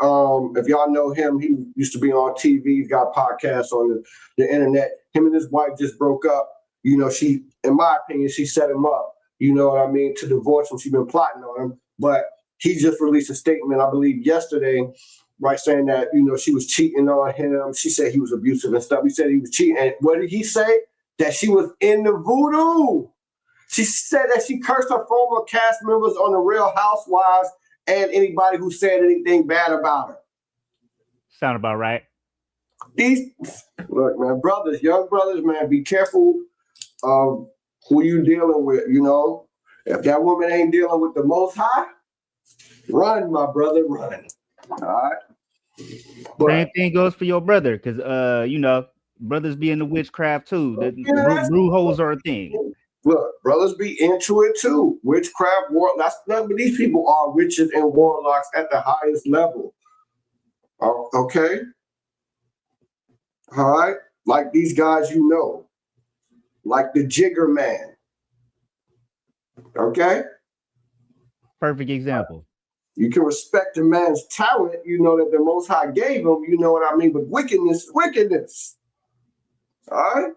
if y'all know him, he used to be on TV. He's got podcasts on the internet. Him and his wife just broke up. You know, she, in my opinion, she set him up. You know what I mean, to divorce him. She's been plotting on him, but he just released a statement, I believe, yesterday. Right, saying that, you know, she was cheating on him. She said he was abusive and stuff. He said he was cheating. And what did he say? That she was in the voodoo. She said that she cursed her former cast members on the Real Housewives and anybody who said anything bad about her. Sound about right. Look, man, brothers, young brothers, man, be careful of who you dealing with, you know. If that woman ain't dealing with the Most High, run, my brother, run. All right. But Same thing goes for your brother, because you know, brothers be in the witchcraft too. The brew holes are a thing. look, brothers be into it too. Witchcraft, war. That's nothing. But these people are witches and warlocks at the highest level. Okay. All right. Like these guys, you know, like the Jigger Man. Okay. Perfect example. You can respect a man's talent, you know, that the Most High gave him, you know what I mean? But wickedness, wickedness. All right?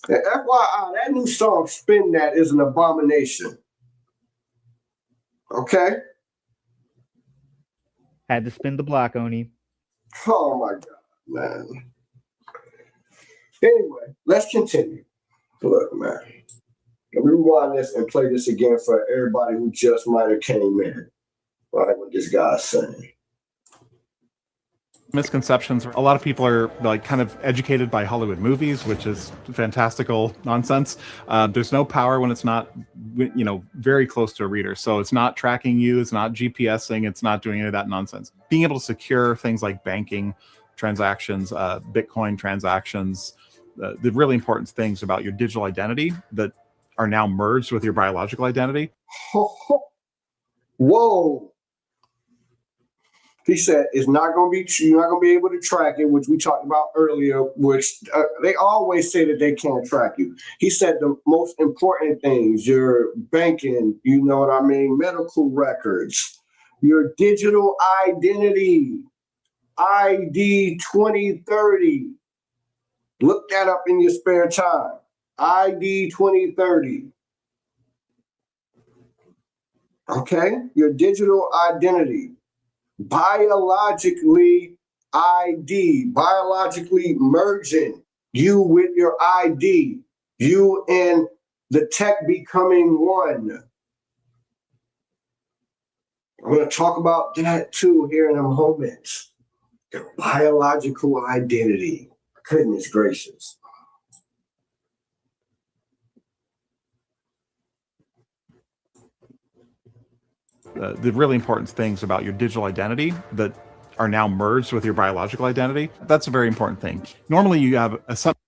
And FYI, that new song, Spin That, is an abomination. Okay? Had to spin the block on him. Oh my God, man. Anyway, let's continue. Look, man. Let me rewind this and play this again for everybody who just might have came in. Right, what this guy's saying. Misconceptions. A lot of people are like kind of educated by Hollywood movies, which is fantastical nonsense. There's no power when it's not, you know, very close to a reader. So it's not tracking you. It's not GPSing. It's not doing any of that nonsense. Being able to secure things like banking transactions, Bitcoin transactions, the really important things about your digital identity that are now merged with your biological identity. Whoa. He said it's not going to be, you're not going to be able to track it, which we talked about earlier, which they always say that they can't track you. He said the most important things, your banking, you know what I mean, medical records, your digital identity, ID 2030. Look that up in your spare time. ID 2030. Okay? Your digital identity. Biologically merging you with your ID, you and the tech becoming one. I'm going to talk about that too here in a moment. Your biological identity. Goodness gracious. The really important things about your digital identity that are now merged with your biological identity. That's a very important thing. Normally you have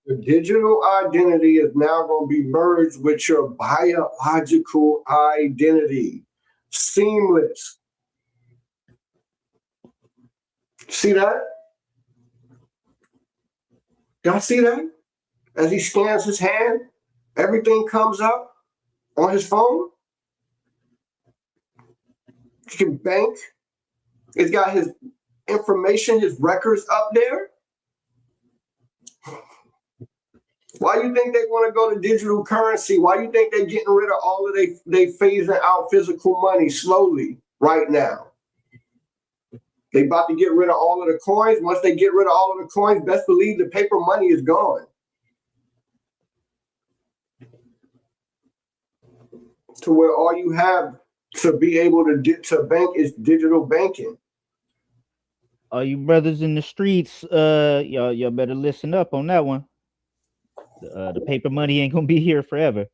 your digital identity is now going to be merged with your biological identity. Seamless. See that? Y'all see that? As he scans his hand, everything comes up on his phone. He can bank. It's got his information, his records up there. Why you think they want to go to digital currency? Why you think they're getting rid of all of they phasing out physical money slowly right now? They about to get rid of all of the coins. Once they get rid of all of the coins, best believe the paper money is gone. To where all you have to be able to bank is digital banking. All you brothers in the streets, y'all better listen up on that one. The paper money ain't gonna be here forever. It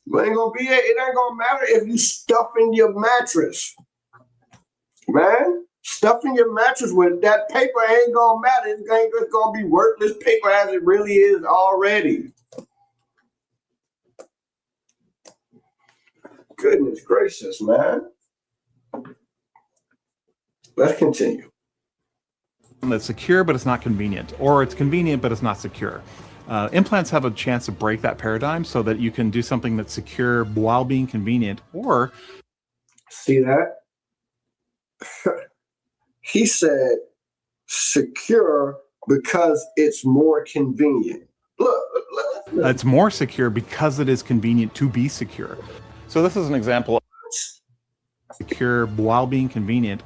ain't gonna be. It ain't gonna matter if you stuff in your mattress, man. Stuff in your mattress with that paper ain't gonna matter. It's gonna be worthless paper as it really is already. Goodness gracious, man. Let's continue. That's secure, but it's not convenient, or it's convenient, but it's not secure. Implants have a chance to break that paradigm so that you can do something that's secure while being convenient, or... See that? He said secure because it's more convenient. Look. It's more secure because it is convenient to be secure. So this is an example of secure while being convenient.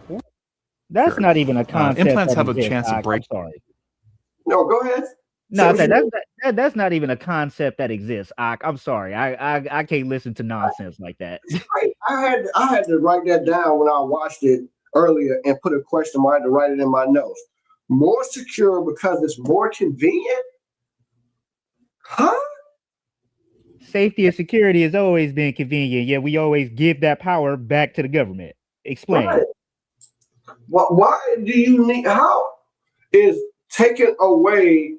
That's not even a concept. Implants have a chance to break. I'm sorry. No, go ahead. No, that's not even a concept that exists. I'm sorry. I can't listen to nonsense like that. I had to write that down when I watched it earlier and put a question mark to write it in my notes. More secure because it's more convenient? Huh? Safety and security has always been convenient, yet we always give that power back to the government. Explain. Right. Why do you need, how is taking away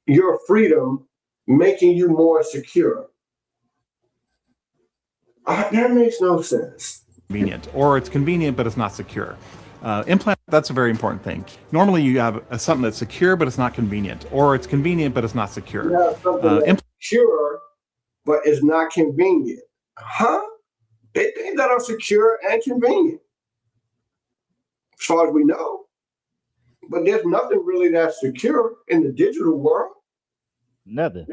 your freedom making you more secure? That makes no sense. Convenient, or it's convenient but it's not secure. Implant, that's a very important thing. Normally you have something that's secure but it's not convenient, or it's convenient but it's not secure. You have something that's secure but it's not convenient. Huh? They think that are secure and convenient, as far as we know. But there's nothing really that's secure in the digital world. Nothing.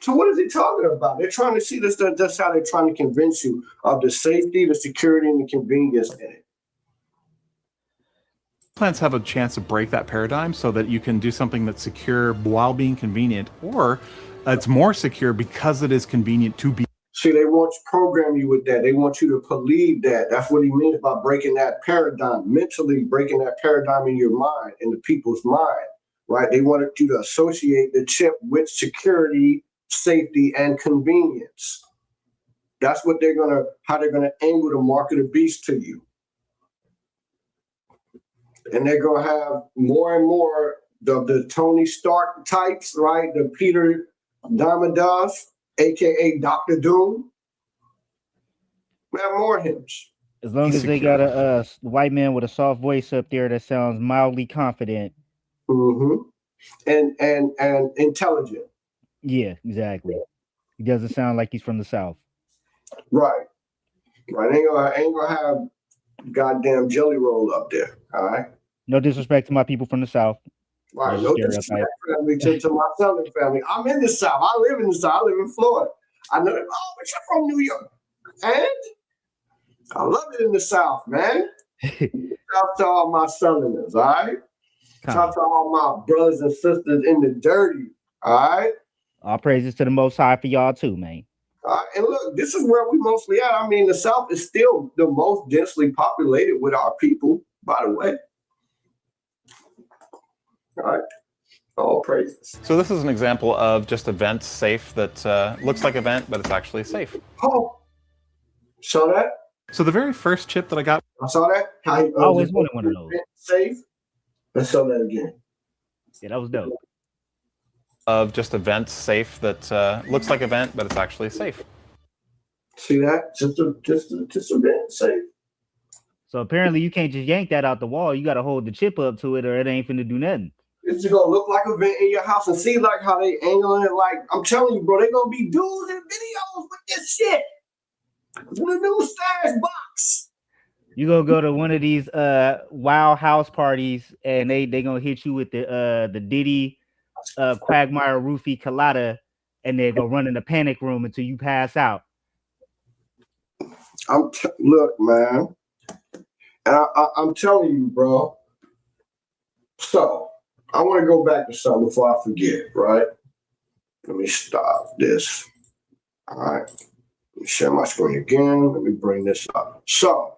So what is he talking about? They're trying to see this. That's how they're trying to convince you of the safety, the security, and the convenience in it. Implants have a chance to break that paradigm so that you can do something that's secure while being convenient, or it's more secure because it is convenient to be. See, they want to program you with that. They want you to believe that. That's what he means by breaking that paradigm, mentally breaking that paradigm in your mind, in the people's mind, right? They wanted you to associate the chip with security, safety, and convenience. That's what how they're gonna angle the mark of the beast to you. And they're gonna have more and more the Tony Stark types, right? The Peter Damadas, aka Dr. Doom. We have more hymns. As long as they got a white man with a soft voice up there that sounds mildly confident. Mm-hmm. And intelligent. Yeah, exactly. He doesn't sound like he's from the South. Right. Ain't gonna have goddamn Jelly Roll up there. All right. No disrespect to my people from the South. Right. No disrespect to my Southern family. I'm in the South. I live in the South. I live in Florida. I know that. Oh, but you're from New York. And I love it in the South, man. Shout to all my Southerners, all right? Shout to all my brothers and sisters in the dirty, all right? All praises to the Most High for y'all too, man. And look, this is where we mostly at. I mean, the South is still the most densely populated with our people, by the way. All right. All praises. So this is an example of just event safe that looks like event, but it's actually safe. Oh, saw that? So the very first chip that I got. I saw that. I always wanted one of those. Safe. Let's show that again. Yeah, that was dope. Of just event safe that looks like event, but it's actually safe. See that? Just event safe. So apparently you can't just yank that out the wall. You got to hold the chip up to it or it ain't finna do nothing. It's just gonna look like a vent in your house and see like how they angling it. Like, I'm telling you, bro, they gonna be dudes in videos with this shit. The new stash box. You gonna go to one of these wild house parties and they gonna hit you with the Diddy Quagmire Roofie Colada and they go run in the panic room until you pass out. Look, man, and I'm telling you, bro. So I want to go back to something before I forget, right? Let me stop this. All right. Let me share my screen again. Let me bring this up. So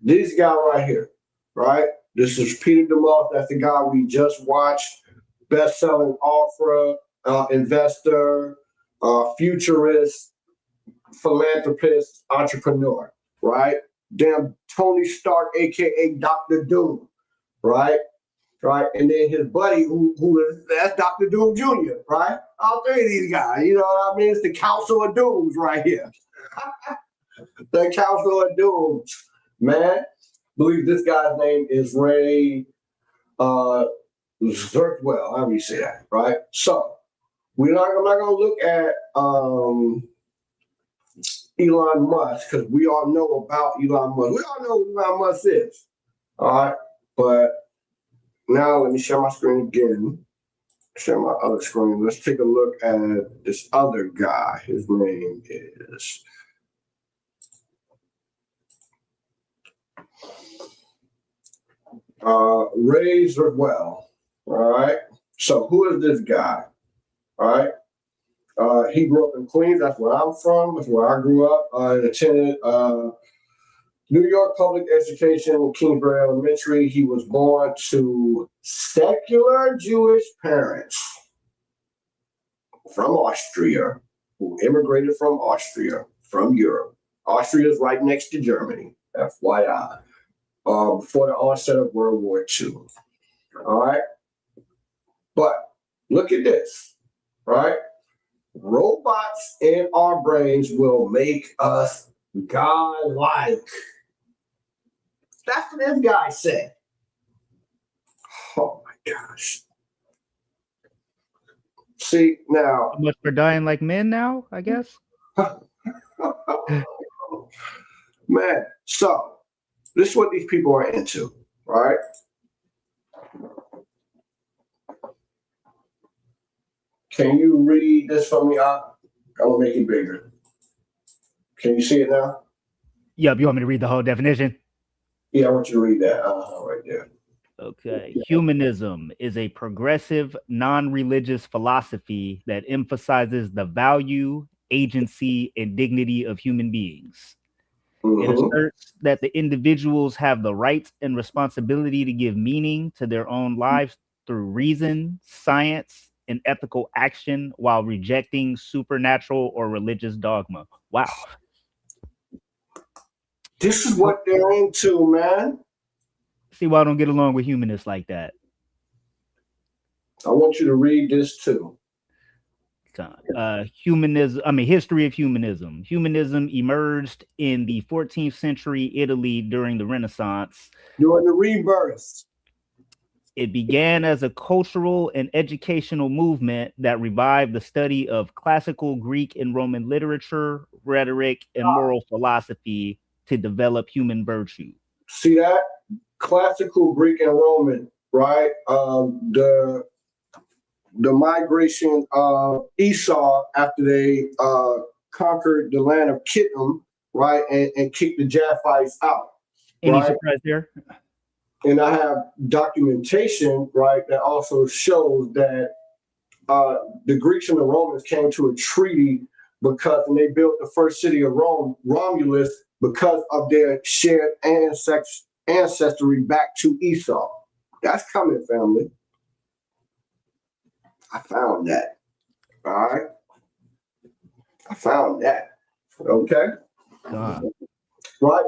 this guy right here, right? This is Peter DeMoss. That's the guy we just watched. Best-selling author, investor, futurist, philanthropist, entrepreneur, right? Damn Tony Stark, aka Dr. Doom, right? Right, and then his buddy, that's Dr. Doom Jr., right? All three of these guys, you know what I mean? It's the Council of Dooms right here. The Council of Dooms, man. I believe this guy's name is Ray Zerkwell, how do you say that, right? So, I'm not going to look at Elon Musk, because we all know about Elon Musk. We all know who Elon Musk is, all right? But now let me share my screen again. Share my other screen. Let's take a look at this other guy. His name is Ray Zerkwell. All right. So who is this guy? All right. He grew up in Queens. That's where I'm from. That's where I grew up. I attended New York public education, Kingsbury Elementary. He was born to secular Jewish parents. from Austria, who immigrated from Austria, from Europe. Austria is right next to Germany, FYI, before the onset of World War II. All right. But look at this, right? Robots in our brains will make us godlike. That's what this guy said. Oh my gosh. See, now. So much for dying like men now, I guess. Man, so this is what these people are into, right? Can you read this for me? I'm gonna make it bigger. Can you see it now? Yep. You want me to read the whole definition? Yeah, I want you to read that right there. Okay. Humanism is a progressive, non-religious philosophy that emphasizes the value, agency, and dignity of human beings. It asserts that the individuals have the right and responsibility to give meaning to their own lives through reason, science, and ethical action while rejecting supernatural or religious dogma. Wow. This is what they're into, man. See why I don't get along with humanists like that. I want you to read this too. History of humanism. Humanism emerged in the 14th century Italy during the Renaissance. During the rebirth. It began as a cultural and educational movement that revived the study of classical Greek and Roman literature, rhetoric, and moral philosophy to develop human virtue. See that? Classical Greek and Roman, right? The migration of Esau after they conquered the land of Kittim, right? And kicked the Japhites out. Any right? surprise there? And I have documentation, right, that also shows that the Greeks and the Romans came to a treaty and they built the first city of Rome, Romulus, because of their shared ancestry back to Esau. That's coming, family. I found that. All right. I found that. Okay. God. Right,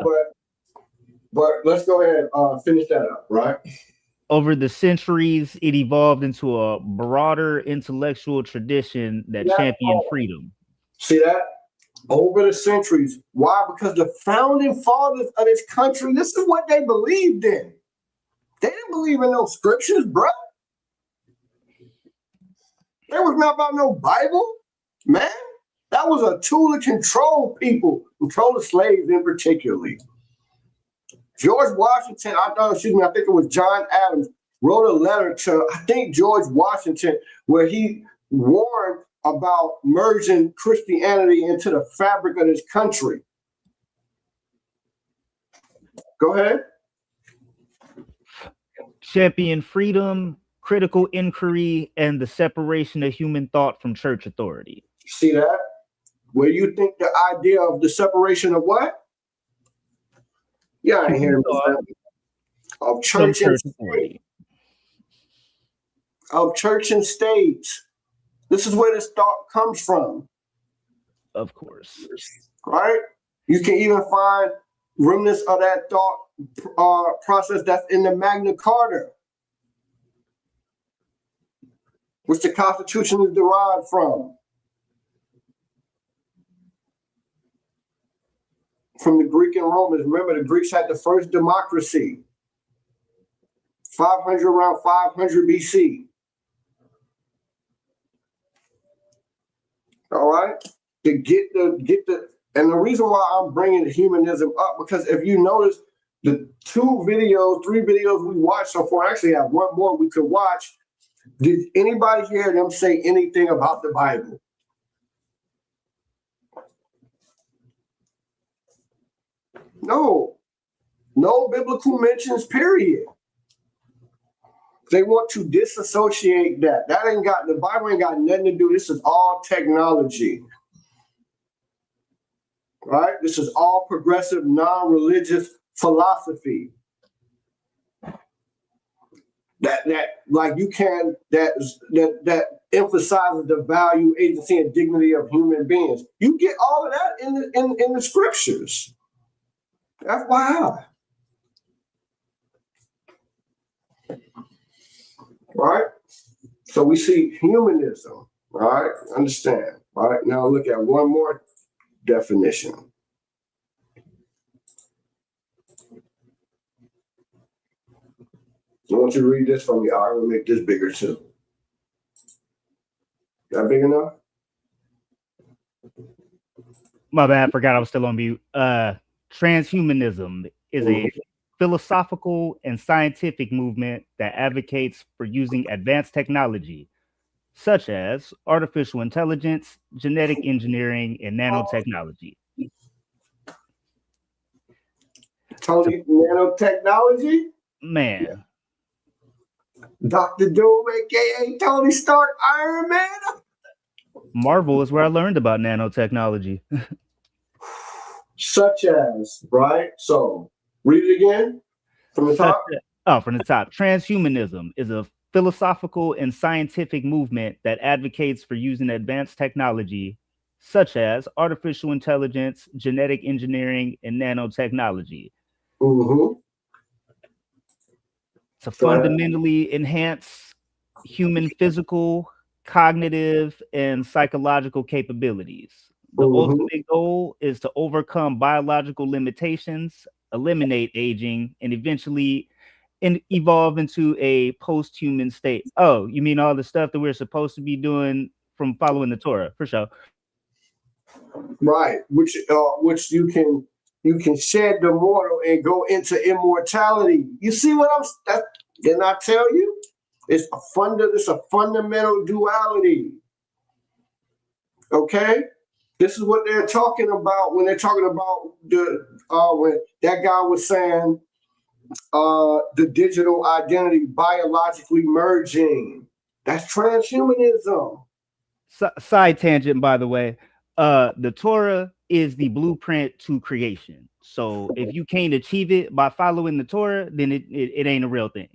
but let's go ahead and finish that up, right? Over the centuries, it evolved into a broader intellectual tradition that championed freedom. See that? Over the centuries. Why? Because the founding fathers of this country, this is what they believed in. They didn't believe in no scriptures, bro. There was not about no Bible, man. That was a tool to control people, control the slaves in particularly. George Washington, I think it was John Adams, wrote a letter to, I think, George Washington, where he warned about merging Christianity into the fabric of this country. Go ahead. Champion freedom, critical inquiry, and the separation of human thought from church authority. See that? Where you think the idea of the separation of what? Yeah, I ain't hearing of church and state. Of church and state. This is where this thought comes from. Of course. Right? You can even find remnants of that thought process that's in the Magna Carta, which the Constitution is derived from. From the Greek and Romans. Remember, the Greeks had the first democracy, around 500 BC. All right, to get the, and the reason why I'm bringing humanism up, because if you notice the 3 videos we watched so far, I actually have one more we could watch. Did anybody hear them say anything about the Bible? No biblical mentions, period. They want to disassociate that. The Bible ain't got nothing to do. This is all technology. Right? This is all progressive, non-religious philosophy. that like you can that emphasizes the value, agency, and dignity of human beings. You get all of that in the scriptures. FYI. Right? So we see humanism, right? Understand, right? Now look at one more definition. I want you to read this for me. I will make this bigger too. That big enough? My bad, forgot I was still on mute. Transhumanism is a philosophical and scientific movement that advocates for using advanced technology, such as artificial intelligence, genetic engineering, and nanotechnology. Tony, nanotechnology? Man, Dr. Doom, aka Tony Stark, Iron Man. Marvel is where I learned about nanotechnology. Such as, right? So read it again from the top. From the top. Transhumanism is a philosophical and scientific movement that advocates for using advanced technology, such as artificial intelligence, genetic engineering, and nanotechnology, to fundamentally enhance human physical, cognitive, and psychological capabilities. The ultimate goal is to overcome biological limitations, eliminate aging, and eventually evolve into a post-human state. Oh, you mean all the stuff that we're supposed to be doing from following the Torah, for sure. Right, which you can shed the mortal and go into immortality. You see what didn't I tell you? It's a fundamental duality. Okay? This is what they're talking about when they're talking about when that guy was saying the digital identity biologically merging. That's transhumanism. Side tangent, by the way. The Torah is the blueprint to creation. So if you can't achieve it by following the Torah, then it ain't a real thing.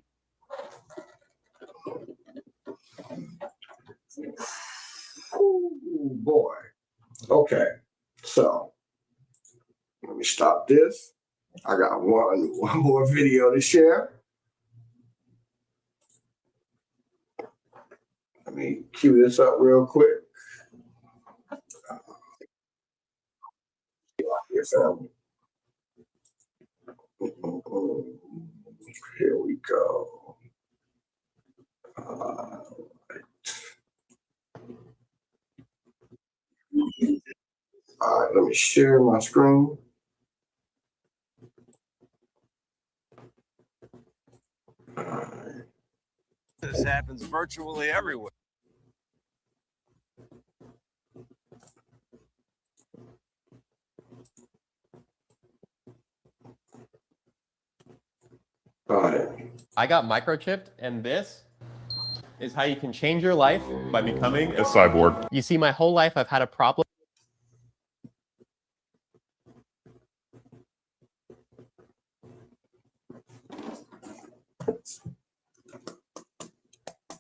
Oh boy. Okay. So let me stop this. I got one more video to share. Let me cue this up real quick. Here we go. All right, let me share my screen. This happens virtually everywhere. I got microchipped, and this is how you can change your life by becoming a cyborg. You see, my whole life I've had a problem.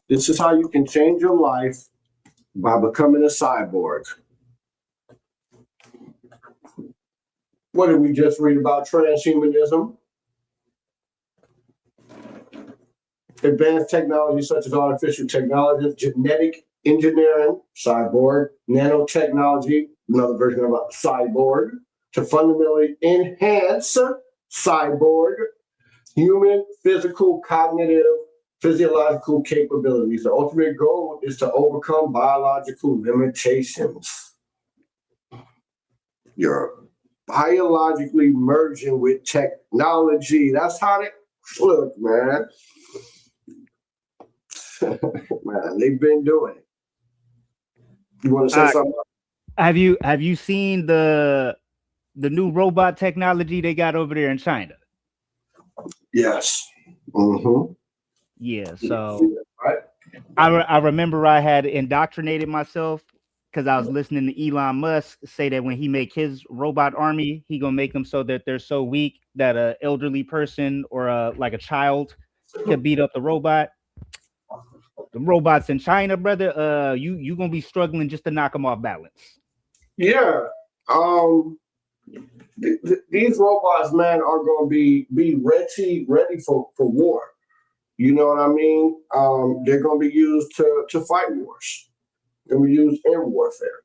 This is how you can change your life by becoming a cyborg. What did we just read about transhumanism? Advanced technology such as artificial technology, genetic engineering, cyborg, nanotechnology, another version of a cyborg, to fundamentally enhance cyborg, human, physical, cognitive, physiological capabilities. The ultimate goal is to overcome biological limitations. You're biologically merging with technology. That's how they look, man. Man, they've been doing it. You want to say something? Have you seen the new robot technology they got over there in China? Yes. Yeah. So I remember I had indoctrinated myself because I was listening to Elon Musk say that when he make his robot army, he gonna make them so that they're so weak that a elderly person or like a child You can beat up the robot. The robots in China, brother. You gonna be struggling just to knock them off balance. Yeah. These robots, man, are going to be ready for war. You know what I mean? They're going to be used to fight wars. They're going to be used in warfare.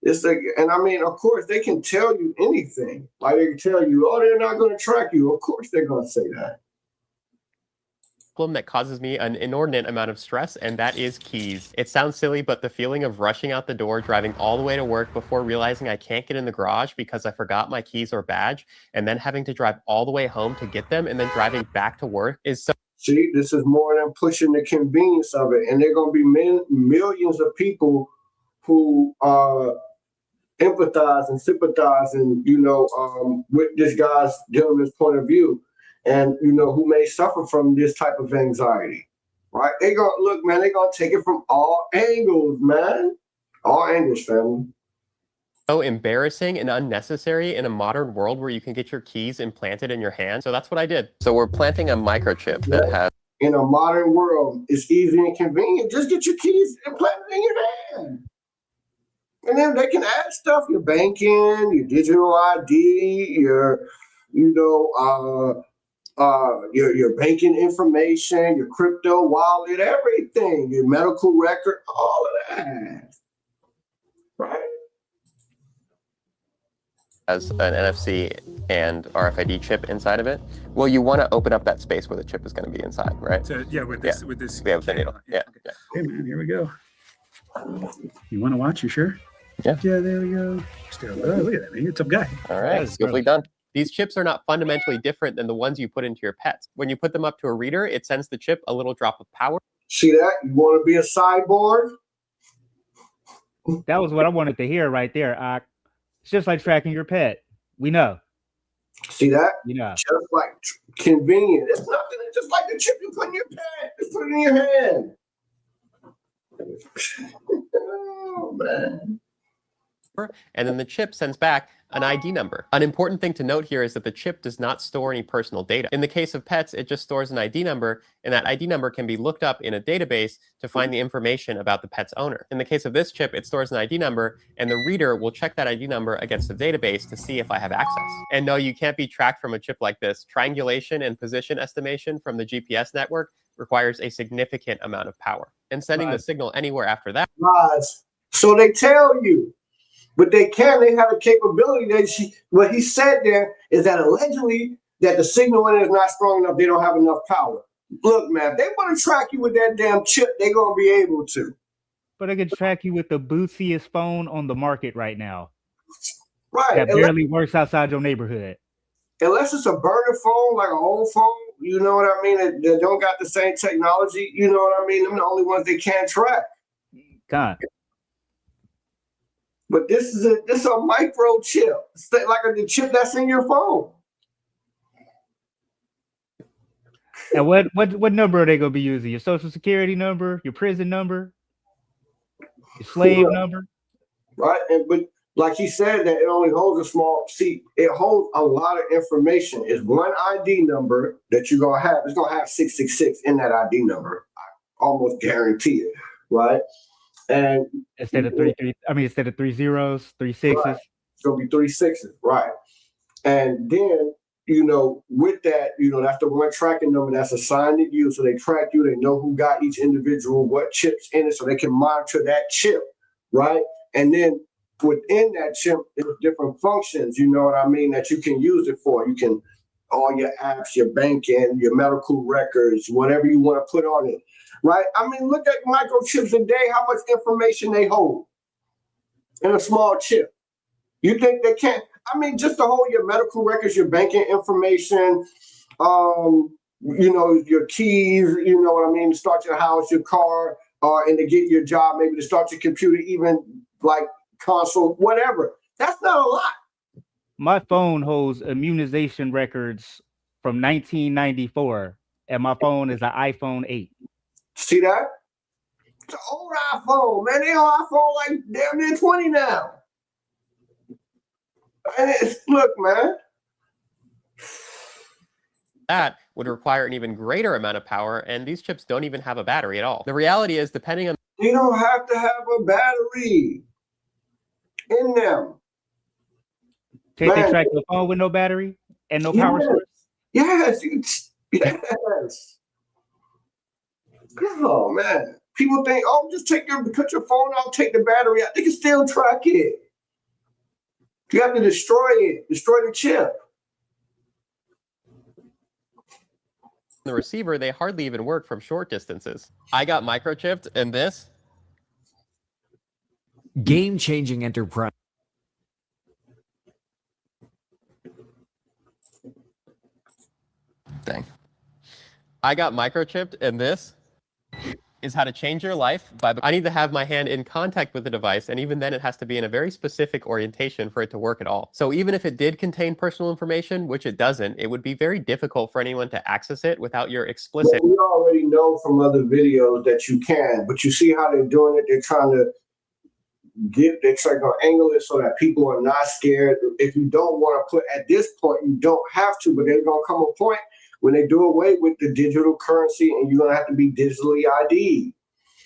It's like, and I mean, of course, they can tell you anything. Like they can tell you, oh, they're not going to track you. Of course, they're going to say that. That causes me an inordinate amount of stress, and that is keys. It sounds silly, but the feeling of rushing out the door, driving all the way to work before realizing I can't get in the garage because I forgot my keys or badge, and then having to drive all the way home to get them, and then driving back to work is so... See, this is more than pushing the convenience of it, and there are going to be millions of people who empathize and sympathize and, with this guy's gentleman's point of view, and, who may suffer from this type of anxiety, right? They gonna look, man, they gonna take it from all angles, man. All angles, family. So embarrassing and unnecessary in a modern world where you can get your keys implanted in your hand. So that's what I did. So we're planting a microchip that has... In a modern world, it's easy and convenient. Just get your keys implanted in your hand. And then they can add stuff, your banking, your digital ID, your banking information, your crypto wallet, everything, your medical record, all of that. Right? Has an NFC and RFID chip inside of it. Well, you want to open up that space where the chip is going to be inside, right? So with this, Yeah, with the needle. Yeah. Hey man, here we go. You want to watch? You sure? Yeah. Yeah, there we go. Still, look at that, man. You're a tough guy. All right, skillfully done. These chips are not fundamentally different than the ones you put into your pets. When you put them up to a reader, it sends the chip a little drop of power. See that? You want to be a cyborg? That was what I wanted to hear right there. It's just like tracking your pet. We know. See that? Yeah. Just like convenient. It's nothing. It's just like the chip you put in your pet. Just put it in your hand. Oh, man. And then the chip sends back an ID number. An important thing to note here is that the chip does not store any personal data. In the case of pets, it just stores an ID number, and that ID number can be looked up in a database to find the information about the pet's owner. In the case of this chip, it stores an ID number, and the reader will check that ID number against the database to see if I have access. And no, you can't be tracked from a chip like this. Triangulation and position estimation from the GPS network requires a significant amount of power. And sending the signal anywhere after that. So they tell you. But they have a capability that what he said there is that allegedly that the signal in it is not strong enough, they don't have enough power. Look, man, if they want to track you with that damn chip, they're going to be able to. But they can track you with the bootsiest phone on the market right now. Right. That barely works outside your neighborhood. Unless it's a burner phone, like an old phone, you know what I mean, that don't got the same technology, you know what I mean? Them the only ones they can't track. God. But this is a microchip. It's like the chip that's in your phone. And what number are they gonna be using? Your social security number, your prison number, your slave number? Right. But like he said, that it only holds it holds a lot of information. It's one ID number that you're gonna have. It's gonna have 666 in that ID number. I almost guarantee it, right? And instead of 3 zeros, 3 sixes. Right. It's gonna be 3 sixes, right? And then, with that, that's the one tracking number that's assigned to you. So they track you, they know who got each individual, what chips in it, so they can monitor that chip, right? And then within that chip, there's different functions, you know what I mean, that you can use it for. You can, all your apps, your banking, your medical records, whatever you want to put on it. Right? I mean, look at microchips today, how much information they hold in a small chip. You think they can't? I mean, just to hold your medical records, your banking information, your keys, you know what I mean, to start your house, your car, and to get your job, maybe to start your computer, even like console, whatever. That's not a lot. My phone holds immunization records from 1994, and my phone is an iPhone 8. See that? It's an old iPhone, man. They on iPhone like damn near 20 now. And look, man. that would require an even greater amount of power, and these chips don't even have a battery at all. The reality is, depending on... You don't have to have a battery in them. Can't they track your phone with no battery and no power source? Yes, yes. Oh man, people think, oh, just cut your phone out, take the battery out. They can still track it. You have to destroy it, destroy the chip. The receiver, they hardly even work from short distances. I got microchipped, and this... Game-changing enterprise. Dang. I got microchipped, and this is how to change your life by... I need to have my hand in contact with the device, and even then it has to be in a very specific orientation for it to work at all. So even if it did contain personal information, which it doesn't, it would be very difficult for anyone to access it without your explicit... Well, we already know from other videos that you can, but you see how they're doing it? They're trying to they're trying to angle it so that people are not scared. If you don't want to put, at this point, you don't have to, but there's going to come a point when they do away with the digital currency and you're going to have to be digitally ID'd.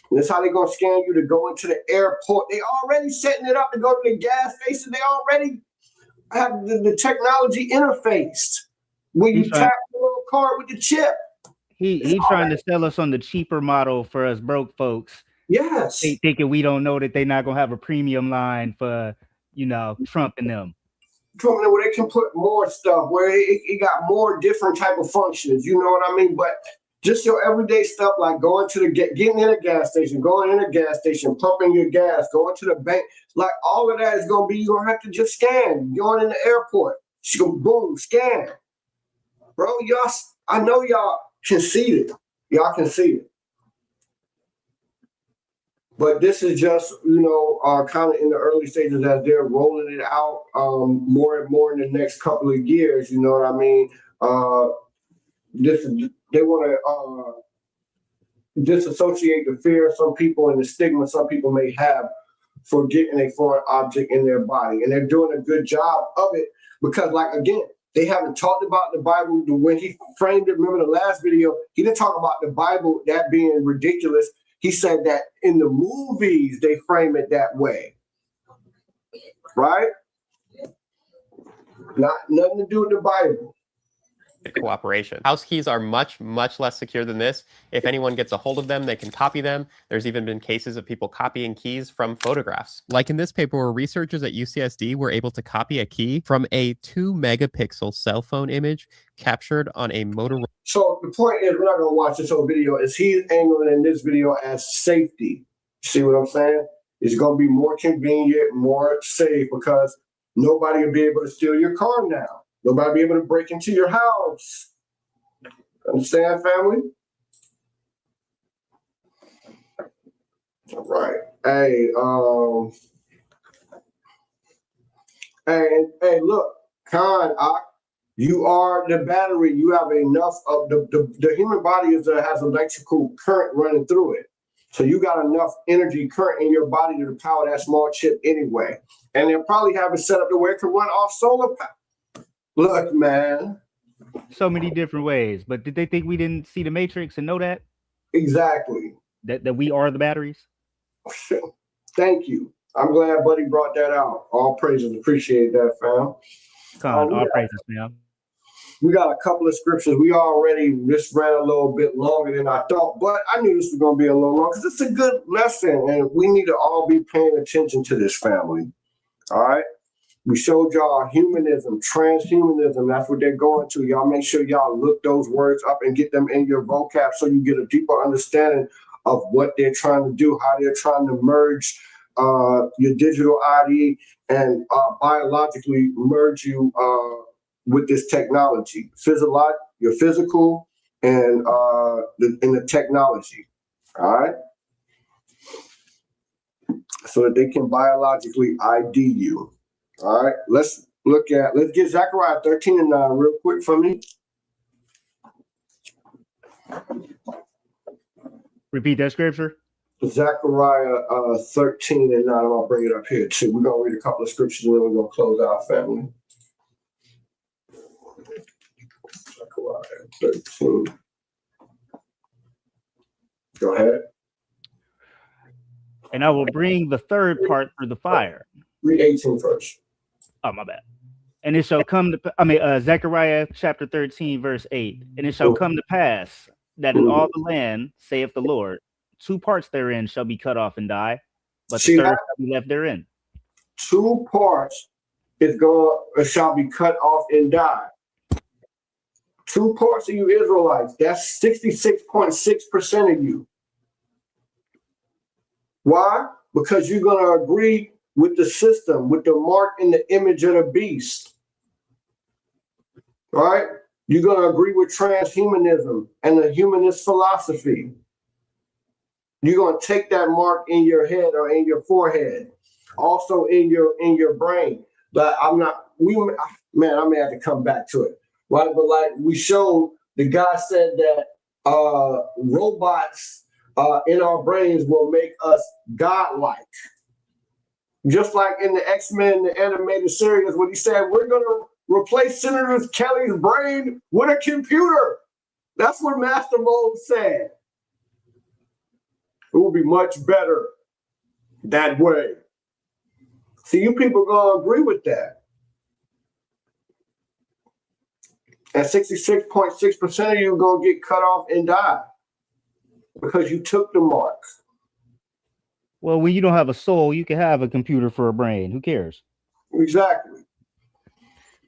And that's how they're going to scan you to go into the airport. They already setting it up to go to the gas station. They already have the technology interfaced where you tap the little card with the chip. He's trying to sell us on the cheaper model for us broke folks. Yes. They thinking we don't know that they're not going to have a premium line for, Trump and them. Where they can put more stuff, where it got more different type of functions, you know what I mean? But just your everyday stuff like getting in a gas station, pumping your gas, going to the bank, like all of that is going to be, you're going to have to just scan. Going in the airport, boom, scan. Bro, I know y'all can see it. Y'all can see it. But this is just, kind of in the early stages as they're rolling it out more and more in the next couple of years. You know what I mean? They want to disassociate the fear of some people and the stigma some people may have for getting a foreign object in their body. And they're doing a good job of it because, again, they haven't talked about the Bible. When he framed it, remember the last video, he didn't talk about the Bible, that being ridiculous. He said that in the movies, they frame it that way, right? Nothing to do with the Bible. Cooperation. House keys are much, much less secure than this. If anyone gets a hold of them, they can copy them. There's even been cases of people copying keys from photographs. Like in this paper where researchers at UCSD were able to copy a key from a 2-megapixel cell phone image captured on a Motorola. So the point is, we're not going to watch this whole video, is he's angling in this video as safety. See what I'm saying? It's going to be more convenient, more safe, because nobody will be able to steal your car now. Nobody will be able to break into your house. Understand, family? All right. Hey, hey, look, Khan, you are the battery. You have enough of the human body has electrical current running through it. So you got enough energy current in your body to power that small chip anyway. And they'll probably have it set up to where it can run off solar power. Look, man. So many different ways. But did they think we didn't see the Matrix and know that? Exactly. That we are the batteries? Thank you. I'm glad Buddy brought that out. All praises. Appreciate that, fam. All praises, fam. We got a couple of scriptures. We already just ran a little bit longer than I thought, but I knew this was going to be a little long because it's a good lesson, and we need to all be paying attention to this, family. All right? We showed y'all humanism, transhumanism. That's what they're going to. Y'all make sure y'all look those words up and get them in your vocab so you get a deeper understanding of what they're trying to do, how they're trying to merge your digital ID and biologically merge you with this technology. Your physical and the technology. All right? So that they can biologically ID you. All right, let's get Zechariah 13:9 real quick for me. Repeat that scripture. Zechariah 13:9. I'm gonna bring it up here too. We're gonna read a couple of scriptures and then we're gonna close our family. Zechariah. 13. Go ahead. And I will bring the third part through the fire. Read 18 first. Oh, my bad. And it shall come to, Zechariah chapter 13, verse 8. And it shall come to pass that in all the land, saith the Lord, 2 parts therein shall be cut off and die, but the third shall be left therein. 2 parts shall be cut off and die. 2 parts of you Israelites, that's 66.6% of you. Why? Because you're going to agree with the system, with the mark and the image of the beast. Right? You're going to agree with transhumanism and the humanist philosophy. You're going to take that mark in your head or in your forehead, also in your brain. But I may have to come back to it. Right? But like we showed, the guy said that robots in our brains will make us godlike. Just like in the X-Men, the animated series, when he said, we're going to replace Senator Kelly's brain with a computer. That's what Master Mold said. It will be much better that way. See, you people going to agree with that. And 66.6% of you are going to get cut off and die because you took the mark. Well, when you don't have a soul, you can have a computer for a brain. Who cares? Exactly.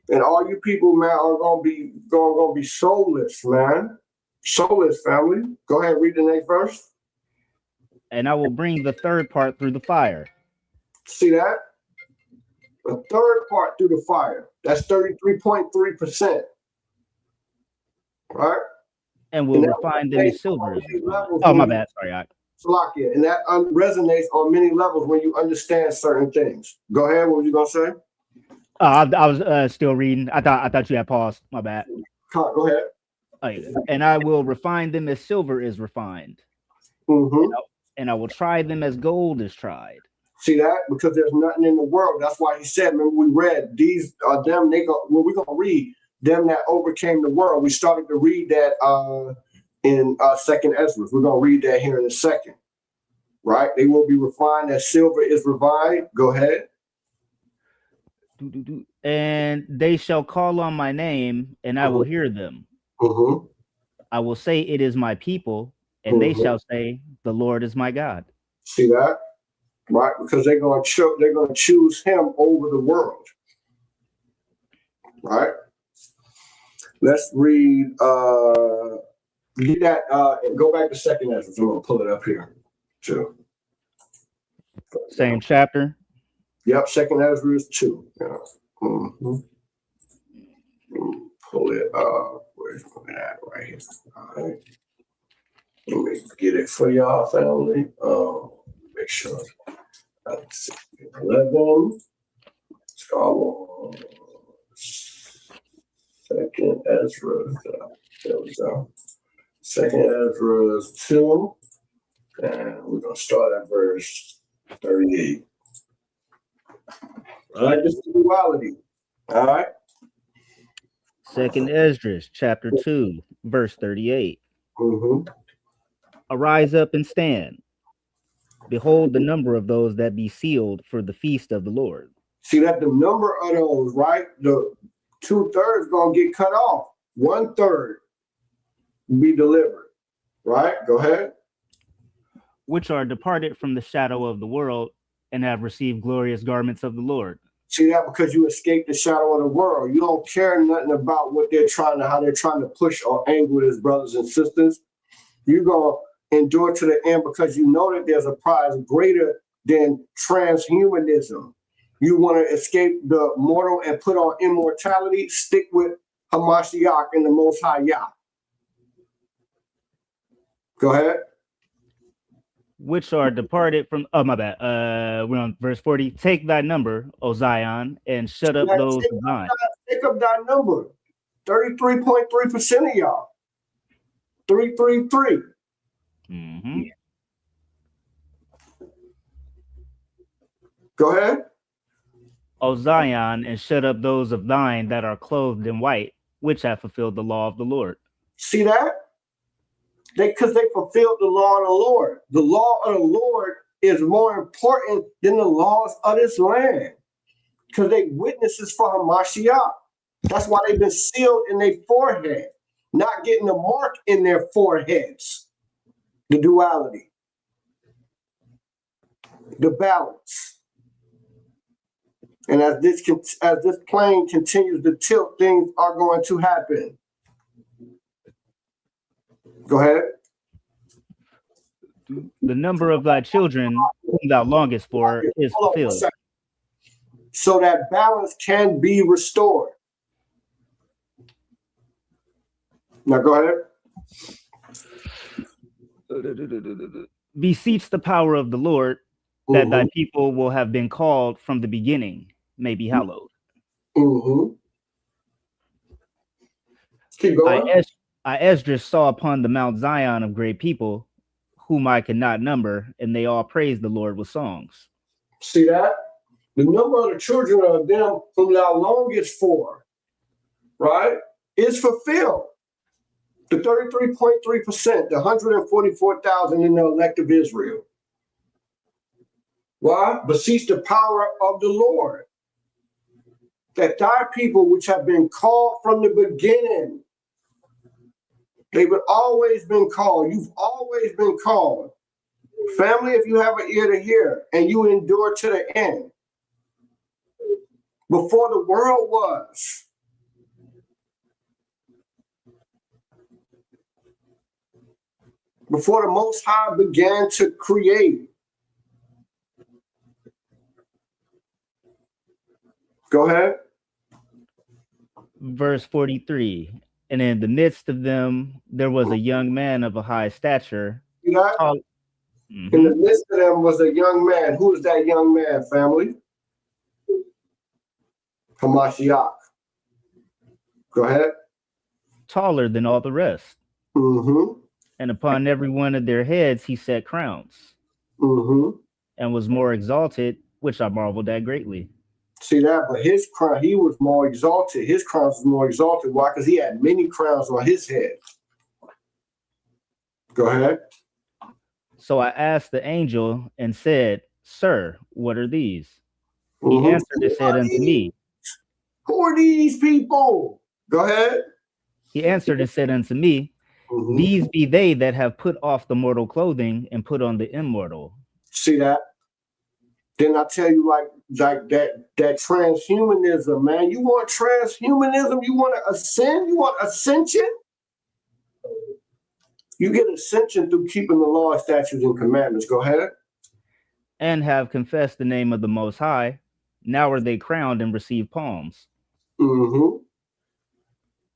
And all you people, man, are going to be soulless, man. Soulless, family. Go ahead, read the next verse. And I will bring the third part through the fire. See that? The third part through the fire. That's 33.3%. Right? And we'll refine them as silver. Oh, my bad. Sorry, Salakia. And that resonates on many levels when you understand certain things. Go ahead. What were you going to say? I was still reading. I thought you had paused. My bad. Go ahead. Oh, yeah. And I will refine them as silver is refined. Mm-hmm. And I will try them as gold is tried. See that? Because there's nothing in the world. That's why he said, remember we read, these are them, we're going to read them that overcame the world. We started to read that in Second Ezra. We're going to read that here in a second. Right? They will be refined as silver is refined. Go ahead. And they shall call on my name, and I will hear them. Mm-hmm. I will say, it is my people, and they shall say, the Lord is my God. See that? Right? Because they're going to choose him over the world. Right? Let's read get that go back to Second Ezra. I'm going to pull it up here too. Same chapter. Yep, Second Ezra is 2. Yeah. Mm-hmm. Pull it up. Where's it at? Right here. All right. Let me get it for y'all, family. Make sure. 11. Scholars. Second Ezra. There we go. Second Ezra 2. And we're going to start at verse 38. All right, this is duality. All right. Second Ezra, chapter 2, verse 38. Mm-hmm. Arise up and stand. Behold the number of those that be sealed for the feast of the Lord. See that the number of those, right? The 2/3 going to get cut off. 1/3 be delivered. Right? Go ahead. Which are departed from the shadow of the world and have received glorious garments of the Lord. See that? Because you escaped the shadow of the world. You don't care nothing about what how they're trying to push or angle his brothers and sisters. You're going to endure to the end because you know that there's a prize greater than transhumanism. You want to escape the mortal and put on immortality, stick with hamashiach and the Most High Yah. Go ahead. Which are departed from, oh, my bad. We're on verse 40. Take thy number, O Zion, and shut up those of thine. Take up thy number. 33.3% of y'all. 333. Mm-hmm. Go ahead. O Zion, and shut up those of thine that are clothed in white, which have fulfilled the law of the Lord. See that? Because they fulfilled the law of the Lord. The law of the Lord is more important than the laws of this land. Because they witnesses for hamashiach. That's why they've been sealed in their forehead, not getting a mark in their foreheads. The duality, the balance. And as this plane continues to tilt, things are going to happen. Go ahead. The number of thy children whom thou longest for is fulfilled. So that balance can be restored. Now go ahead. Beseech the power of the Lord that thy people will have been called from the beginning may be hallowed. Keep going. I Esdras saw upon the Mount Zion of great people, whom I cannot number, and they all praised the Lord with songs. See that? The number of the children of them whom thou longest for, right, is fulfilled. The 33.3%, the 144,000 in the elect of Israel. Why? Beseech the power of the Lord, that thy people which have been called from the beginning, they've always been called. You've always been called. Family, if you have an ear to hear and you endure to the end, before the world was, before the Most High began to create. Go ahead. Verse 43, and in the midst of them there was a young man of a high stature. In the midst of them was a young man. Who is that young man, family? Hamashiach. Go ahead. Taller than all the rest. And upon every one of their heads he set crowns. And was more exalted, which I marveled at greatly. See that? But his crown, he was more exalted. His crown was more exalted. Why? Because he had many crowns on his head. Go ahead. So I asked the angel and said, Sir, what are these? He answered and said unto me, Who are these people? Go ahead. He answered and said unto me, These be they that have put off the mortal clothing and put on the immortal. See that? Then I tell you, like that transhumanism, man. You want transhumanism? You want to ascend? You want ascension? You get ascension through keeping the law, statutes, and commandments. Go ahead. And have confessed the name of the Most High. Now are they crowned and receive palms.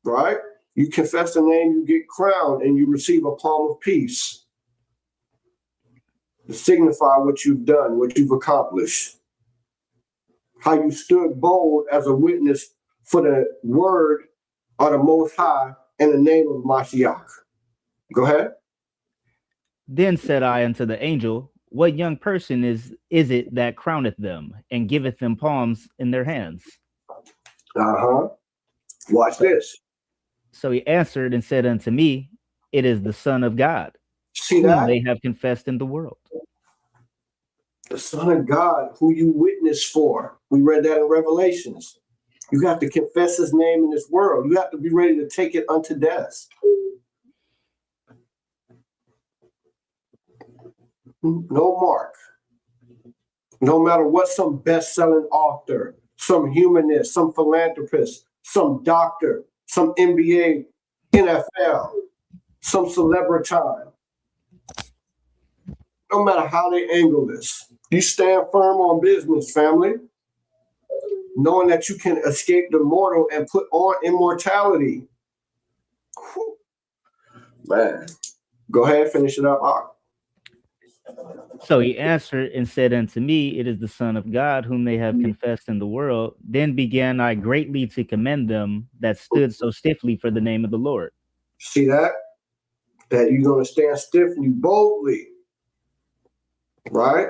Right? You confess the name, you get crowned, and you receive a palm of peace to signify what you've done, what you've accomplished. How you stood bold as a witness for the word of the Most High in the name of Mashiach. Go ahead. Then said I unto the angel, What young person is it that crowneth them and giveth them palms in their hands? Watch this. So he answered and said unto me, It is the Son of God. See that? They have confessed in the world. The Son of God, who you witness for. We read that in Revelations. You have to confess his name in this world. You have to be ready to take it unto death. No mark. No matter what some best-selling author, some humanist, some philanthropist, some doctor, some NBA, NFL, some celebrity. No matter how they angle this, you stand firm on business, family, knowing that you can escape the mortal and put on immortality. Whew. Man, go ahead, finish it up. So he answered and said unto me, It is the Son of God, whom they have confessed in the world. Then began I greatly to commend them that stood so stiffly for the name of the Lord. See that? That you're going to stand stiffly, boldly. Right?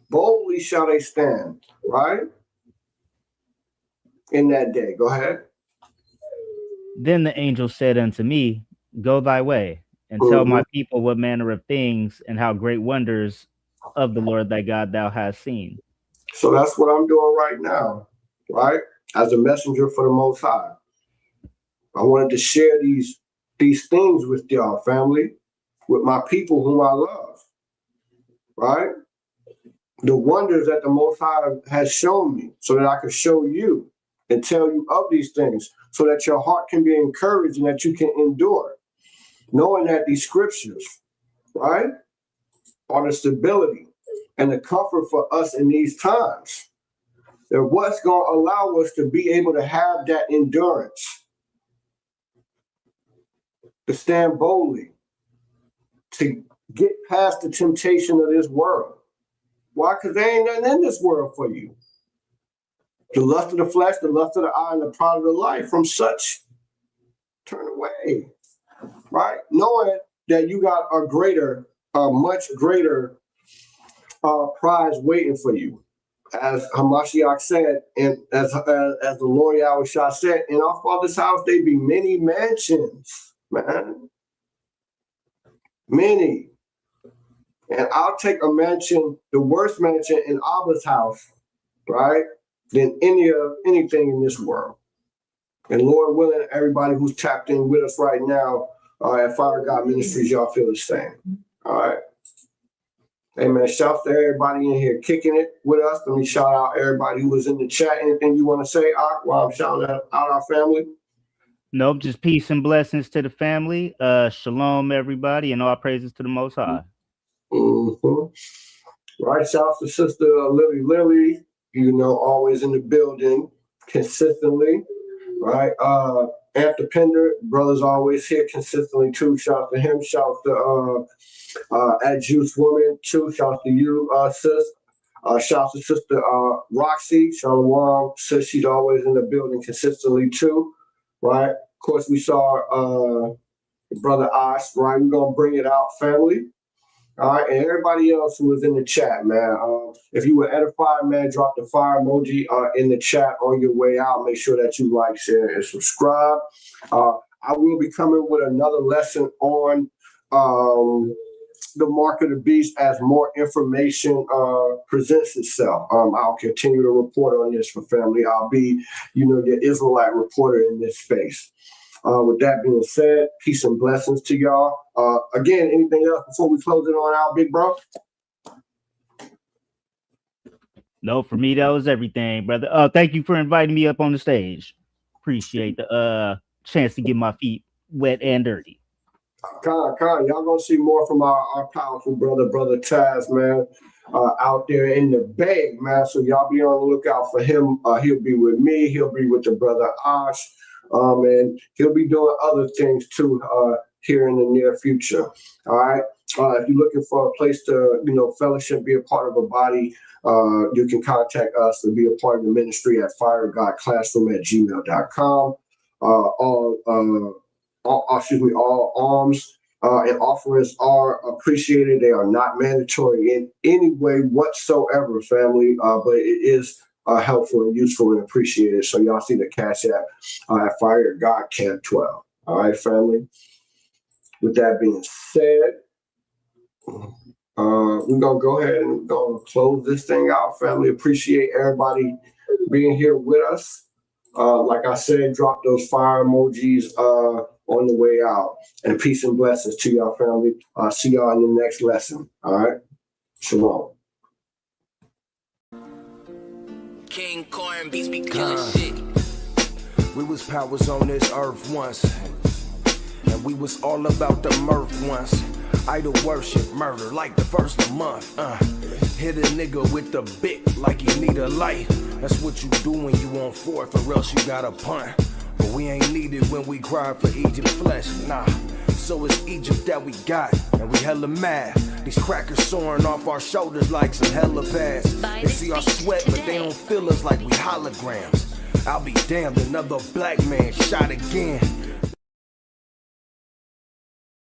Boldly shall they stand. Right? In that day. Go ahead. Then the angel said unto me, Go thy way, and tell my people what manner of things and how great wonders of the Lord thy God thou hast seen. So that's what I'm doing right now, right? As a messenger for the Most High. I wanted to share these things with y'all, family, with my people whom I love, right? The wonders that the Most High has shown me so that I can show you and tell you of these things so that your heart can be encouraged and that you can endure, knowing that these scriptures, right, are the stability and the comfort for us in these times. They're what's going to allow us to be able to have that endurance, to stand boldly, to get past the temptation of this world. Why? Because there ain't nothing in this world for you. The lust of the flesh, the lust of the eye, and the pride of the life, from such turn away, right? Knowing that you got a much greater prize waiting for you. As hamashiach said, and as the Lord Yahawashi said, in our Father's house, there be many mansions, man. Many. And I'll take a mansion, the worst mansion in Abba's house, right, than anything in this world. And Lord willing, everybody who's tapped in with us right now at Fire God Ministries, y'all feel the same. All right. Hey, man, shout to everybody in here kicking it with us. Let me shout out everybody who was in the chat. Anything you want to say, Ak, while I'm shouting out our family? Nope, just peace and blessings to the family. Shalom, everybody, and all praises to the Most High. Right, shout out to Sister Lily, you know, always in the building consistently, right? After Pender, brother's always here consistently too. Shout out to him. Shout out to at Juice Woman too. Shout out to you, sis. Shout out to Sister Roxy. Shalom, sis. She's always in the building consistently too, right? Of course, we saw Brother Ash, right? We're gonna bring it out, family. All right, and everybody else who was in the chat, man. If you were edified, man, drop the fire emoji in the chat on your way out. Make sure that you like, share, and subscribe. I will be coming with another lesson on the mark of the beast as more information presents itself. I'll continue to report on this for family. I'll be, you know, your Israelite reporter in this space. With that being said, peace and blessings to y'all. Again, anything else before we close it on out, big bro? No, for me, that was everything, brother. Thank you for inviting me up on the stage. Appreciate the chance to get my feet wet and dirty. Y'all gonna see more from our powerful brother Taz, man, out there in the Bay, man. So y'all be on the lookout for him. He'll be with me. He'll be with the brother Ash. And he'll be doing other things too here in the near future. All right. If you're looking for a place to, you know, fellowship, be a part of a body, you can contact us to be a part of the ministry at firegodclassroom@gmail.com. All alms and offerings are appreciated. They are not mandatory in any way whatsoever, family, but it is helpful and useful and appreciated. So y'all see the Cash App at Fire God Camp 12. All right, family. With that being said, we're gonna go ahead and we're gonna close this thing out, family. Appreciate everybody being here with us. Like I said, drop those fire emojis on the way out. And peace and blessings to y'all, family. See y'all in the next lesson. All right. Shalom. King Corn beats be killing shit. We was powers on this earth once, and we was all about the mirth once. Idol worship, murder like the first of the month. Hit a nigga with the bick like he need a light. That's what you do when you on fourth, or else you got a punt. But we ain't needed when we cry for Egypt flesh, nah. So it's Egypt that we got, and we hella mad. These crackers soaring off our shoulders like some hella pads. They see our sweat, but they don't feel us like we holograms. I'll be damned, another black man shot again.